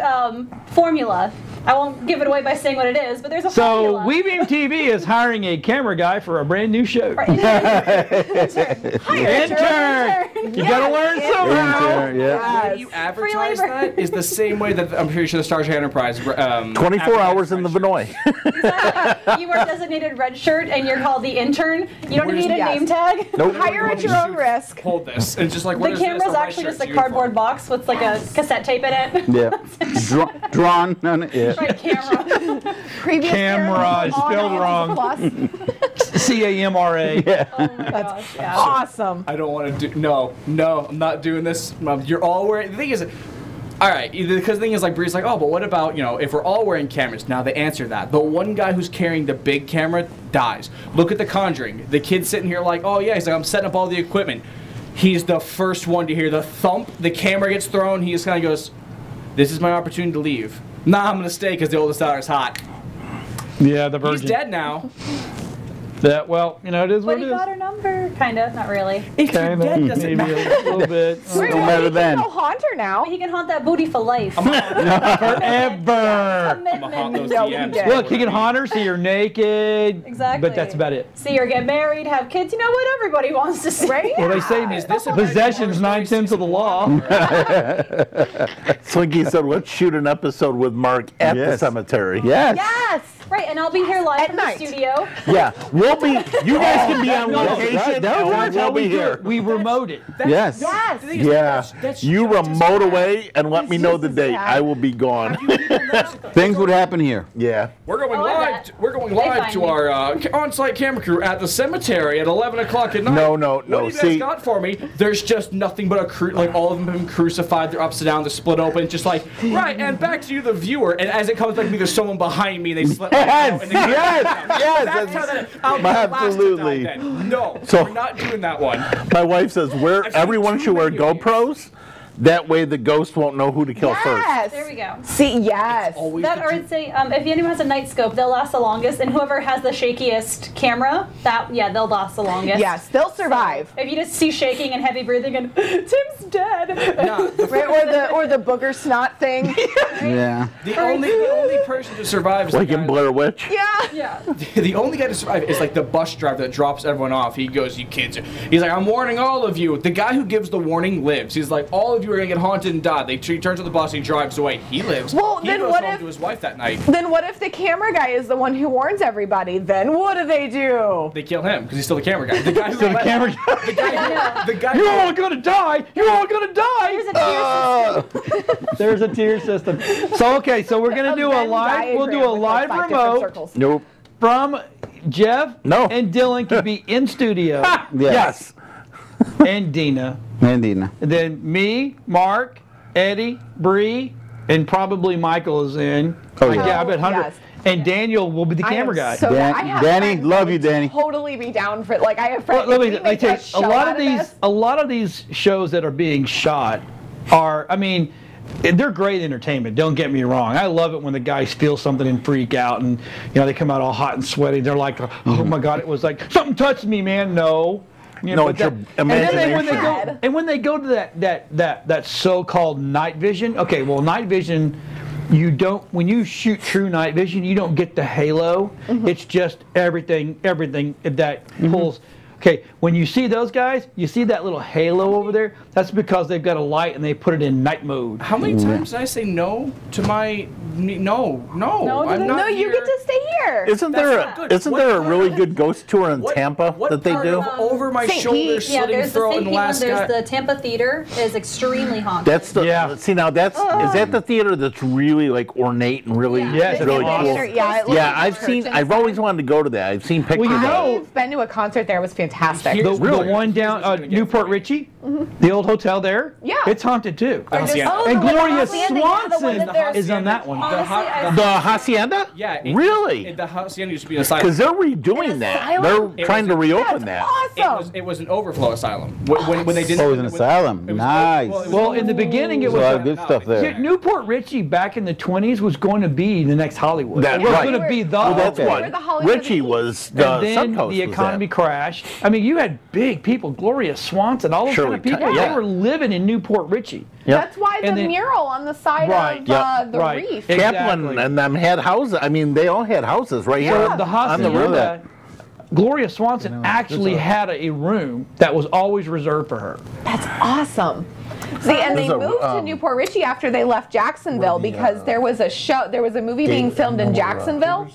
formula. I won't give it away by saying what it is, but there's a So formula. WeBeam TV is hiring a camera guy for a brand new show. Right. Intern. You gotta learn somehow. Intern, yeah. The way you advertise labor. that is the same way that I'm pretty sure the Starship Enterprise. 24 hours in the Vinoy. You are designated red shirt and you're called the intern. You don't We're need a just- name tag. Nope. Hire at your own risk. Hold this. And it's just like what The is this? camera's Oh, my actually shirt's just a uniform. cardboard box with like a cassette tape in it. Yeah. Drawn on it. Yeah. Right, camera. Previous Camera is on spelled Answers wrong. Plus. CAMRA. Oh my gosh. Yeah. Awesome. I don't want to do. No, I'm not doing this. You're all wearing. The thing is, all right. Because the thing is, like Bree's like, oh, but what about if we're all wearing cameras? Now they answer that. The one guy who's carrying the big camera dies. Look at The Conjuring. The kid sitting here like, oh yeah, he's like, I'm setting up all the equipment. He's the first one to hear the thump. The camera gets thrown. He just kind of goes, "This is my opportunity to leave. Nah, I'm gonna stay because the oldest daughter's hot." Yeah, the virgin. He's dead now. That, well, you know, it is But what he it is. got her number, kind of, not really. If you're Kinda, dead, doesn't maybe matter. a little bit. Wait, No well, matter he then. can go haunt her now. He can haunt that booty for life. Forever. Commitment. No, he did. Look, he can haunt her, see her naked. Exactly. But that's about it. See her get married, have kids. You know what everybody wants to see. Right? Well, they say Is this a possession's Horror Story 9/10 of the law. Slinky said, let's shoot an episode with Mark at the Yes. cemetery. Yes. Yes. Right, and I'll be here live At from night. the studio. Yeah, we'll be, you guys can be on No, location, right, that and was we'll be here. We remote it. Yes. Yes. The thing is, Yeah, that's you just as remote bad. away and let me know the just as date. bad. I will be gone. Things would happen here. Yeah. We're going Oh, I live. bet. We're going They live find to me. our on-site camera crew at the cemetery at 11 o'clock at night. No, no, What no, do you guys see- got for me? There's just nothing but a like all of them have been crucified. They're upside down. They're split open. Just like right. And back to you, the viewer. And as it comes back to me, there's someone behind me, and they slip. Yes, and they yes, That's how that. I'll be the last to die absolutely. then. No, So- we're not doing that one. My wife says, I've seen everyone too should wear many of these. GoPros. That way the ghost won't know who to kill first. Yes. There we go. See, yes. Always That, the or two- I'd say, if anyone has a night scope, they'll last the longest, and whoever has the shakiest camera, they'll last the longest. Yes, they'll survive. If you just see shaking and heavy breathing and Tim's dead. Nah, Right, or the booger snot thing. Yeah. the only person to survive is Like the in guy- Blair Witch. Yeah. Yeah. The only guy to survive is like the bus driver that drops everyone off. He goes, "You kids." He's like, "I'm warning all of you." The guy who gives the warning lives. He's like, "All of you are gonna get haunted and die." He turns on the bus. He drives away. He lives. Well, he then goes what home if- to his wife that night. Then what if the camera guy is the one who warns everybody? Then what do they do? They kill him because he's still the camera guy. The guy who So the camera guy. the guy You're who- all gonna die. You're all gonna die. Here's a tear system. There's a tier system. So okay, so we're gonna do a Venn live. We'll do diagram a with, like, live 5 different remote circles. Nope. from Jeff No. and Dylan can be in studio Yes. and Deena. And Deena. And then me, Mark, Eddie, Bree, and probably Michael is in. Oh, yeah. Yeah, I bet 100. Yes. And Daniel will be the I am camera guy. so- Dan- I have Danny, friends love that you, would Danny. Totally be down for it. Like I have friends. Let me if we tell make you, a a show lot out of these, this, a lot of these shows that are being shot are, I mean, they're great entertainment. Don't get me wrong. I love it when the guys feel something and freak out, and you know they come out all hot and sweaty. They're like, "Oh my God, it was like something touched me, man." No. You No, but it's your and then when they imagination. go, and when they go to that so-called night vision, okay, well, night vision, you don't, when you shoot true night vision, you don't get the halo. It's just everything that pulls. Okay, when you see those guys, you see that little halo over there. That's because they've got a light and they put it in night mode. How many times did I say no to my no? I'm not no, you here. get to stay here. Isn't That's there not good. isn't What there a part really of- good ghost tour in What- Tampa what that they part do? of over my St. shoulder, Pete. Yeah, slitting there's the throat, St. and Pete one. last There's guy. the Tampa Theater is extremely haunted. That's the Yeah. see now that's is that the theater that's really like ornate and really Yes, it's really awesome. cool? Yeah, it looks Yeah, like I've a seen. church I've always wanted to go to that. I've seen pictures. you of know- it. I've been to a concert there. It was fantastic. Here- The Really? one down Here's what you're gonna get Newport from me. Richie, the old hotel there. Yeah. It's haunted too. I don't see it. Oh, And the one Gloria at the end, yeah, the one Swanson that they're- is on that one. The Honestly, hot- The hacienda? Yeah. Really? The hacienda used to be an asylum. Because they're redoing that. asylum? They're trying to reopen That's that. awesome. It was an overflow asylum. When they didn't. Oh, it was an asylum. it was- Nice. it was- Well, in the beginning, it There's a was lot of good stuff there. Yeah, Newport Richie back in the 20s was going to be the next Hollywood. That's it was right. going to be the Well, that's Okay. what Where the Hollywood Richie is. was. The and then Suncoast the was economy at. crashed. I mean, you had big people, Gloria Swanson, all those Shirley kind of people. Temple, yeah. They were living in Newport Richie. Yep. That's why the And then- mural on the side Right, of yep, the right. reef. Chaplin Exactly. and them had houses. I mean, they all had houses right here So the on the hacienda, river. Gloria Swanson actually had a room that was always reserved for her. That's awesome. See, and they There's a, moved to Newport Richie after they left Jacksonville because there was a movie being filmed in Jacksonville,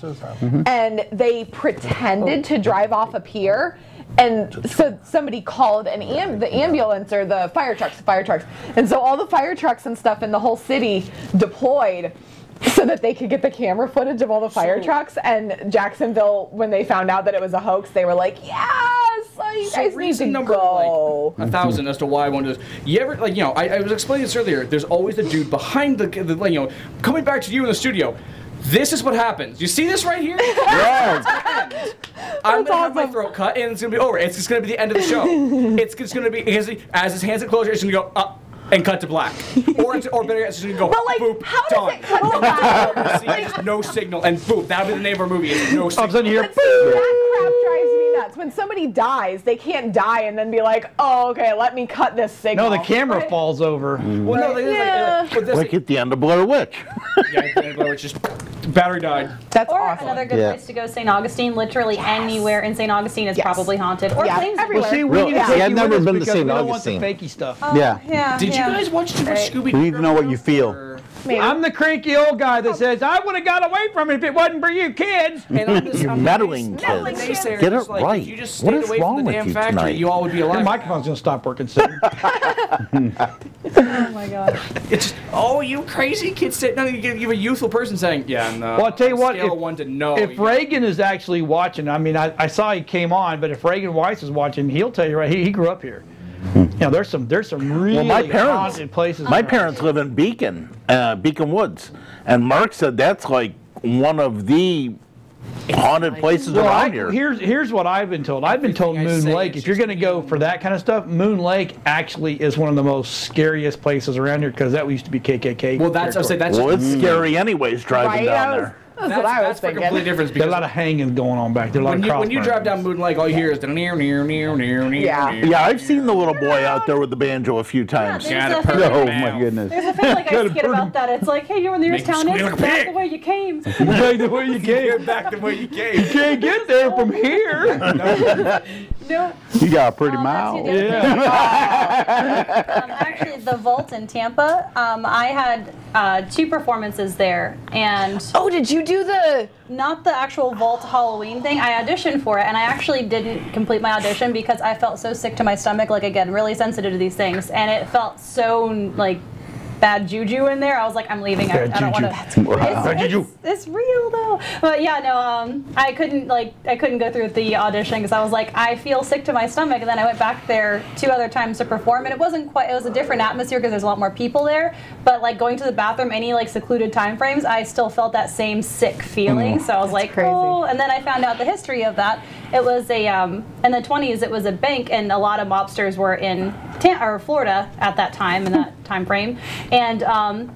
and they pretended to drive off a pier. And so somebody called the ambulance or the fire trucks. And so all the fire trucks and stuff in the whole city deployed so that they could get the camera footage of all the fire trucks. And Jacksonville, when they found out that it was a hoax, they were like, yes, you guys need reason to number go. 1,000 as to why I wanted to. You ever I was explaining this earlier. There's always the dude behind the coming back to you in the studio. This is what happens. You see this right here? Yes. I'm gonna have my throat cut and it's gonna be over. It's just gonna be the end of the show. It's just gonna be as his hands get closer, it's gonna go up and cut to black. Or better yet, it's just gonna go But like, boop, how does done. it cut to black? See, just no signal and boop. That'll be the name of our movie. Is no All of a signal. sudden you hear, But see, that crap drives me nuts. When somebody dies, they can't die and then be like, oh, okay, let me cut this signal. No, the camera falls over. Well, no, they Like at the end of Blair Witch. it's just battery died. That's Or awesome. another good place to go, St. Augustine. Literally anywhere in St. Augustine is probably haunted. Or Plains everywhere. Well, see, we Really? need to See, take I've you never with us been to because St. we don't want the Augustine. fakey stuff. Yeah. Did you guys watch too much Scooby-Doo? We need to know what you feel. I'm the cranky old guy that says, I would have got away from it if it wasn't for you kids. You meddling kids. Get it right. If you just What stayed is away wrong from the with damn you factory, tonight? you all would be The alive. microphone's going to stop working soon. Oh my god. It's just, oh, you crazy kids. No, you have a youthful person saying, yeah, no. Well, I'll tell you what, Scale of 1 to no. if Reagan is actually watching, I mean, I saw he came on, but if Reagan Weiss is watching, he'll tell you right. He grew up here. You know, there's some really haunted places. My parents live in Beacon Woods, and Mark said that's like one of the haunted places around here. Here's what I've been told. I've been told Moon Lake. If you're going to go for that kind of stuff, Moon Lake actually is one of the most scariest places around here because that used to be KKK. Well, that's I say that's. Well, it's scary anyways driving down there. That's what I was That's for thinking. completely different. There's a lot of hanging going on back there. A lot of When you drive down Moon Lake, all you hear is the near. Yeah, I've seen the little boy out there with the banjo a few times. there's a- Oh my goodness. There's a family guy skit about that. It's like, hey, you know where the nearest town is? Back the way you came. Back the way you came. Back the way you came. You can't get there from here. No. You got a pretty That's mouth. who did it. Actually, the Vault in Tampa, I had 2 performances there, and Oh, did you do the... not the actual Vault Halloween thing. I auditioned for it, and I actually didn't complete my audition because I felt so sick to my stomach. Like, again, really sensitive to these things, and it felt so like bad juju in there. I was like, I'm leaving. I don't want to. It's real though. But yeah, no, I couldn't go through the audition because I was like, I feel sick to my stomach. And then I went back there 2 other times to perform, and it was a different atmosphere because there's a lot more people there. But like going to the bathroom, any like secluded time frames, I still felt that same sick feeling. So I was like, crazy. oh. And then I found out the history of that. It was a in the 20s. It was a bank, and a lot of mobsters were in Florida at that time in that time frame. And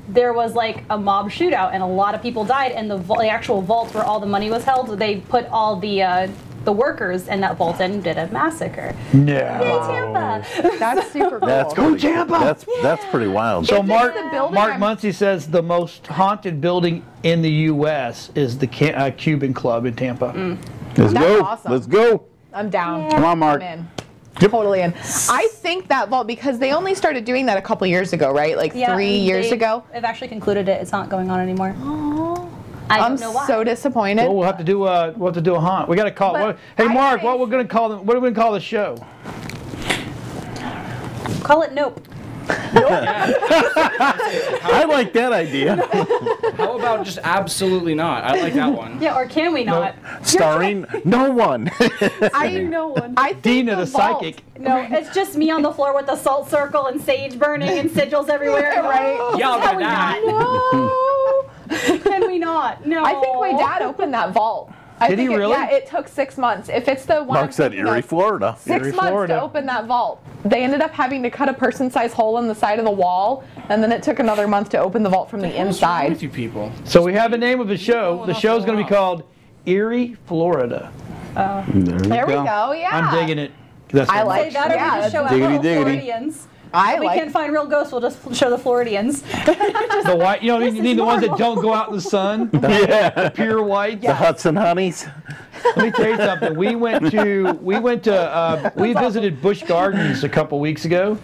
there was like a mob shootout, and a lot of people died. And the actual vault where all the money was held, they put all the workers in that vault and did a massacre. No. Yay, Tampa! That's super cool. That's Go pretty, Tampa! That's pretty wild. So If it's Mark the building Muncie says the most haunted building in the U.S. is the Cuban Club in Tampa. Let's That's go. awesome. Let's go. I'm down. Come on, Mark. I'm in. Totally in. I think that vault, because they only started doing that a couple years ago, right? Like 3 years ago. They've actually concluded it. It's not going on anymore. I I'm don't know why. so disappointed. Well, we'll have to do a haunt. We got to call. But Hey, I Mark, think- what are we going to call the show? Call it Nope. I like that idea. How about just absolutely not? I like that one. Yeah, or can we not? Starring no one. I think Deena the vault- psychic. No, it's just me on the floor with the salt circle and sage burning and sigils everywhere. Right. Y'all Can gonna we die. No. Can we not? No. I think my dad opened that vault. Did he really? Yeah, it took 6 months. If it's the one Mark said Erie, Florida. 6 Erie, months Florida. to open that vault. They ended up having to cut a person-sized hole in the side of the wall, and then it took another month to open the vault from the What's wrong inside. with you people? So we have a name of the show. The show's going to be called Erie, Florida. There we go. Yeah. I'm digging it. That's I what like Say that or Yeah, we just show diggity, little diggity. Floridians. I If we like. can't find real ghosts, we'll just show the Floridians. the white. You know, you need the ones that don't go out in the sun. Yeah. Pure white. The Hudson Honeys. Let me tell you something. We visited Busch Gardens a couple weeks ago,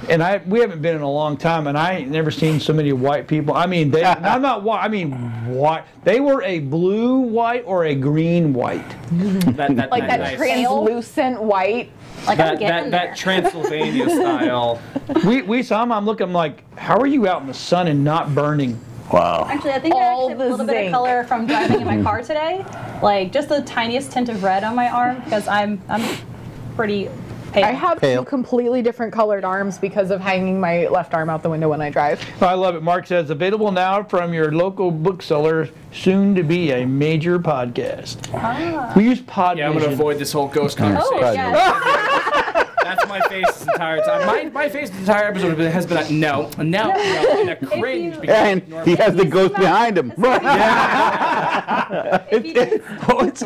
and we haven't been in a long time, and I ain't never seen so many white people. I mean, I'm not white. I mean, white. They were a blue white or a green white. Like that nice. translucent white. Like I'm getting there. that Transylvania style. We saw them. I'm looking like, how are you out in the sun and not burning? Wow. Actually, I think I All actually have a little the bit of zinc. color from driving in my car today. Like just the tiniest tint of red on my arm because I'm pretty pale. I have Pale. 2 completely different colored arms because of hanging my left arm out the window when I drive. I love it. Mark says, available now from your local bookseller, soon to be a major podcast. We use Podvision. Yeah, I'm gonna avoid this whole ghost conversation. Oh, yeah. That's my face this entire time. My face this entire episode has been like, no, and a cringe. And he has the ghost behind him.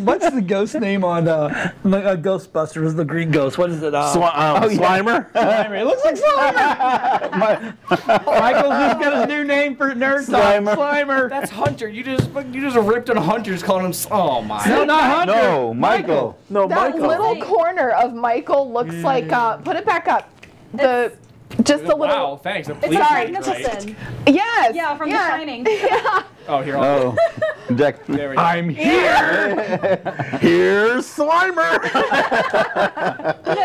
What's the ghost name on Ghostbusters? The green ghost. What is it? Slimer? Slimer. It looks like Slimer. Michael's just got his new name for Nerd Talk. Slimer. That's Hunter. You just ripped on Hunter, calling him. Oh my. No, not Hunter. No, Michael. No, That Michael. little corner of Michael looks like. Put it back up. Just a little. Wow, thanks. It's Sorry. Magnificent. Yes. Yeah, from The Shining. Yeah. Oh, here. Oh, Jack. There we go. I'm here. Here's Slimer.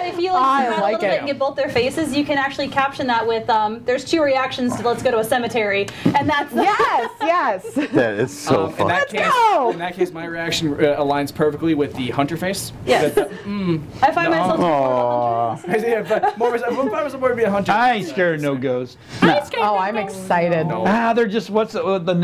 If you I like, like a little bit it. and get both their faces, you can actually caption that with there's 2 reactions to "Let's go to a cemetery," and that's Yes. That is so In fun. that case, my reaction aligns perfectly with the Hunter face. Yes. I find myself. Yeah, but more to be a Hunter. I ain't scared of no ghosts. Oh, I'm excited. They're just what's the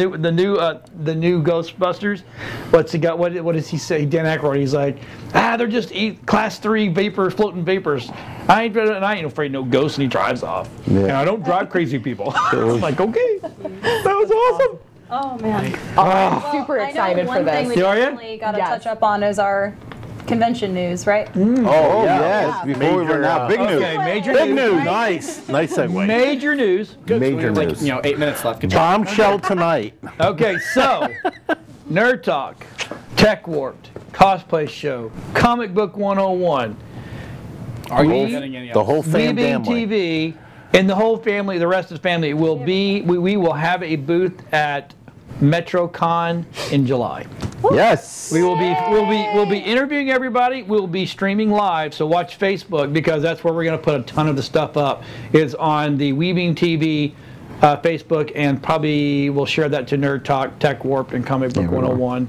new Ghostbusters? What's he got? What does he say? Dan Aykroyd. He's like, they're just class 3 floating vapors. I ain't afraid of no ghosts, and he drives off. Yeah. And I don't drive crazy people. I'm like, okay, that was awesome. Oh man. Super I know excited one for thing this. we You are, yeah? definitely got to Yes. touch up on is our convention news, right? Oh, yes. Yeah. Before we run out, big news. Okay, major Big news. news. Nice segue. Major news. Major Like, news. 8 minutes left. Good job. Bombshell tonight. Okay, so Nerd Talk, Tech Warped, Cosplay Show, Comic Book 101, Are you We- getting any The whole Weebing family. TV, and the whole family, the rest of the family will be. We will have a booth at Metrocon in July. Yes. We'll be interviewing everybody. We'll be streaming live, so watch Facebook because that's where we're going to put a ton of the stuff up. Is on the Weebing TV Facebook, and probably we'll share that to Nerd Talk, Tech Warped, and Comic Book 101.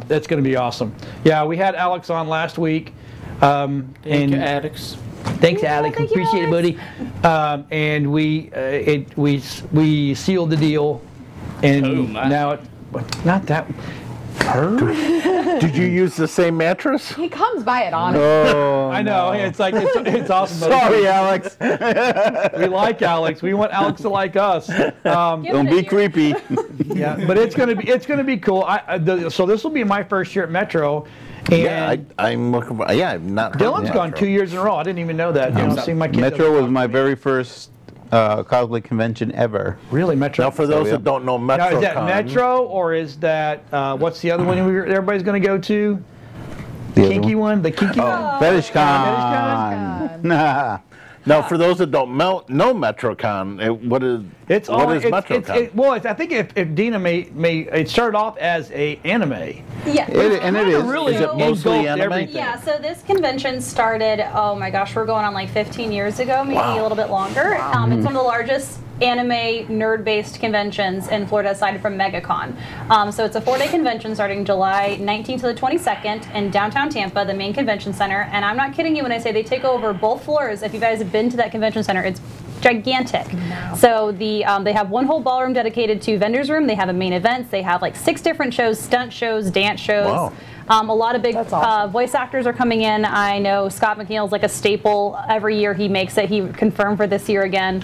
That's going to be awesome. Yeah, we had Alex on last week. addicts. Thanks, Alex. thank you, Appreciate it, buddy. And we sealed the deal, and Boom. now it not that. Did you use the same mattress? He comes by it on. Oh, I know. It's like it's awesome. But sorry, Alex. we like Alex. We want Alex to like us. Don't be creepy. Yeah, but it's gonna be cool. So this will be my first year at Metro. And Yeah, I'm looking for. Yeah, I've not. heard Dylan's of gone Metro. 2 years in a row. I didn't even know that. You know, seeing my kids. Metro was my very first cosplay convention ever. Really, Metro. Now, for those yeah. that don't know Now, is that Metrocon, Metro or is that what's the other one everybody's going to go to? The other Kinky one? The kinky one? Fetish Con. Con. Nah. now for those that don't know Metrocon, what is Metrocon? I think if Deena may it started off as a anime. Yeah. And it is. Really Is it mostly engulfed anime? everything. Yeah, so this convention started, oh my gosh, we're going on like 15 years ago, maybe a little bit longer. It's one of the largest anime nerd-based conventions in Florida aside from MegaCon. So it's a 4-day convention starting July 19th to the 22nd in downtown Tampa, the main convention center. And I'm not kidding you when I say they take over both floors. If you guys have been to that convention center, it's gigantic. So they have one whole ballroom dedicated to vendors room. They have a main events. They have like 6 different shows, stunt shows, dance shows. Wow. A lot of big awesome. voice actors are coming in. I know Scott McNeil's like a staple. Every year he makes it. He confirmed for this year again.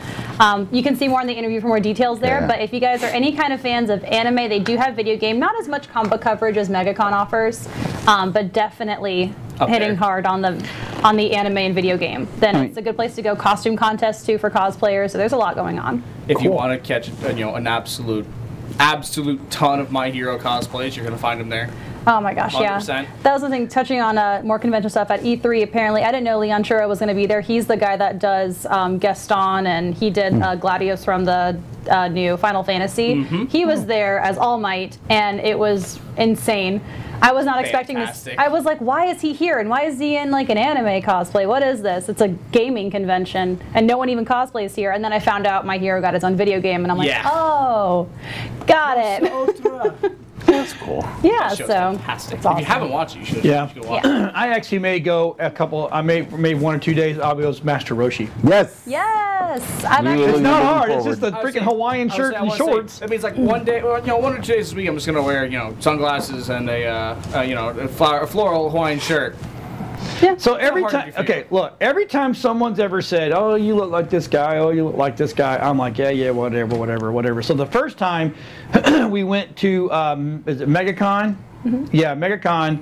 You can see more in the interview for more details there. Yeah. But if you guys are any kind of fans of anime, they do have video game. Not as much comic book coverage as MegaCon offers, but definitely hitting hard on the anime and video game. Then it's a good place to go. Costume contests too for cosplayers. So there's a lot going on. If you want to catch an absolute ton of My Hero cosplays, you're gonna find them there. Oh my gosh, 100%. yeah. That was the thing, touching on more convention stuff at E3, apparently. I didn't know Leon Chura was going to be there. He's the guy that does Gaston, and he did Gladius from the new Final Fantasy. He was there as All Might, and it was insane. I was not expecting this. I was like, why is he here? And why is he in like an anime cosplay? What is this? It's a gaming convention, and no one even cosplays here. And then I found out My Hero got his own video game, and I'm like, oh, got it. That's cool. Yeah, That show's so fantastic. If you haven't watched it, you should. Yeah. You should go watch it. I actually may go a couple. I may 1 or 2 days. I'll be with Master Roshi. Yes. yes, I'm Really It's actually. not looking hard. It's forward. just the freaking Hawaiian shirt and shorts. That means like one day, 1 or 2 days this week, I'm just gonna wear sunglasses and a floral Hawaiian shirt. Yeah. So every hard to time, be fair. okay, look, every time someone's ever said, "Oh, you look like this guy," "Oh, you look like this guy," I'm like, yeah, whatever. So the first time we went to, is it MegaCon? Yeah, MegaCon.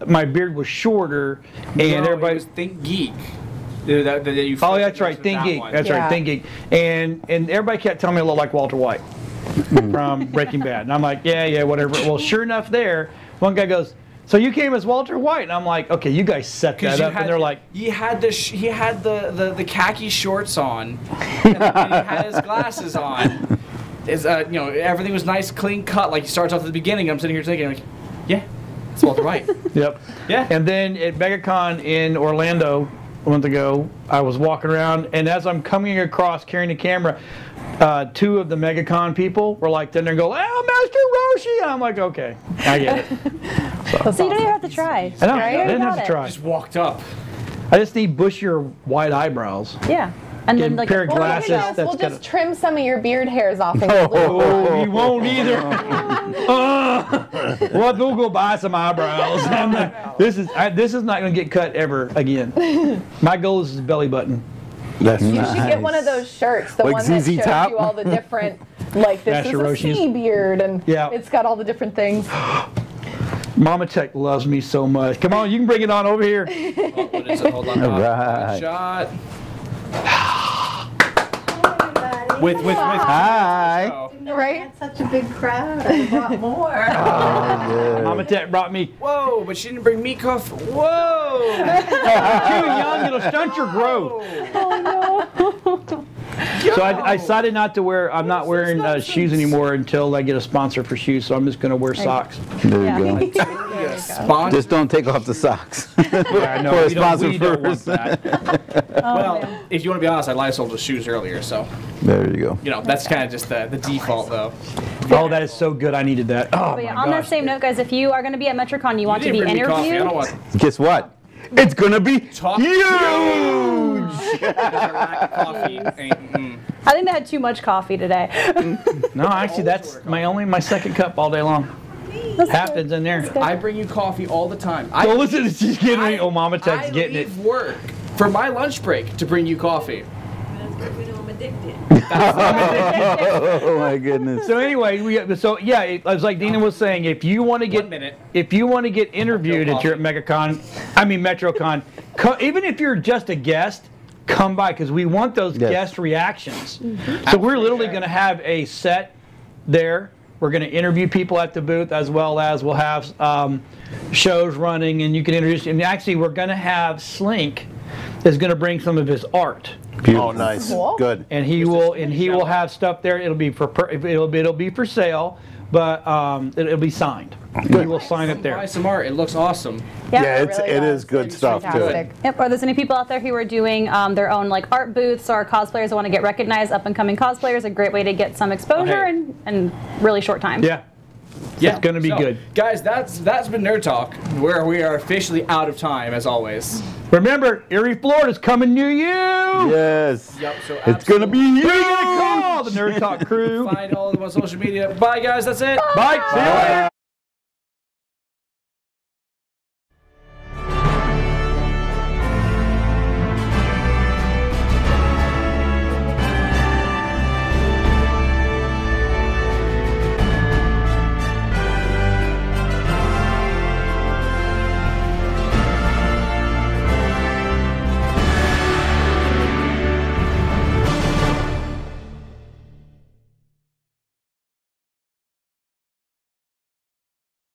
My beard was shorter, and everybody was Think Geek. That you oh, that's right, Think that Geek. one. That's right, Think Geek. And everybody kept telling me I look like Walter White from Breaking Bad. And I'm like, yeah, whatever. Well, sure enough, there, one guy goes, "So you came as Walter White?" And I'm like, okay, you guys set that up. And they're like, he had the khaki shorts on, and then he had his glasses on. Everything was nice, clean cut. Like he starts off at the beginning. I'm sitting here thinking, like, yeah, it's Walter White. yep. Yeah. And then at MegaCon in Orlando a month ago, I was walking around, and as I'm coming across carrying the camera, two of the MegaCon people were like, then they go, "Oh, Master Roshi!" And I'm like, okay, I get it. So you don't even have to try. I know, Right? I didn't You have got to it. try. Just walked up. I just need bushier white eyebrows. Yeah. And Get then a like pair of Well, glasses. look at this. That's We'll gotta- just trim some of your beard hairs off and Oh, you won't either. Well, we'll go buy some eyebrows. This is not going to get cut ever again. My goal is belly button. That's You should get one of those shirts, the Like one that ZZ shows Top? you all the different, like this Master is a Roshi's. sea beard, and Yeah. it's got all the different things. Mama Tech loves me so much. Come on, you can bring it on over here. Oh, what is it? Hold on. All right. Shot. With Hi. Right? Such a big crowd. I brought more. Mama Tech brought me. Whoa, but she didn't bring me coffee. Whoa! You're too young, it'll stunt your growth. So I decided not to wear. I'm not wearing shoes anymore until I get a sponsor for shoes. So I'm just going to wear socks. There Yeah. you go. Sponsor. Just don't take off the socks. I know. For a We don't sponsor want first. that. Well, if you want to be honest, I Lysol the shoes earlier, so There you go. that's kind of just the default though. Oh, that is so good. I needed that. Oh But yeah, my on that gosh. same note, guys, if you are going to be at Metrocon, you want to You be didn't bring me coffee. I interviewed. don't want Guess what? It's gonna be talk. huge. Because our lack of coffee ain't. I think they had too much coffee today. No, actually, that's my second cup all day long. Happens in there. I bring you coffee all the time. So listen, she's getting me. Oh, Mama Tech's I getting it. leave work for my lunch break to bring you coffee. Oh my goodness. So anyway, I was like Deena was saying, if you want to get 1 minute. if you want to get interviewed at your Metrocon, even if you're just a guest, come by because we want those Yes. guest reactions. So we're literally going to have a set there. We're going to interview people at the booth as well as we'll have shows running, and you can introduce. And actually, we're going to have Slink is going to bring some of his art. Oh, nice. Cool. Good. And he will have stuff there. It'll be for sale, but it'll be signed. He will sign it Buy there. some art. It looks awesome. Yeah, it really it does. is good It's stuff too. fantastic. Yep. Are there any people out there who are doing their own like art booths or cosplayers that want to get recognized? Up and coming cosplayers, a great way to get some exposure Okay. in really short time. Yeah. Yeah, It's gonna be good. Guys, that's been Nerd Talk, where we are officially out of time as always. Remember, Erie, Florida's coming near you. Yes. Yep, so It's gonna be Who huge. you gonna call? The Nerd Talk crew. Find all of them on social media. Bye, guys. That's it. Bye. See you later.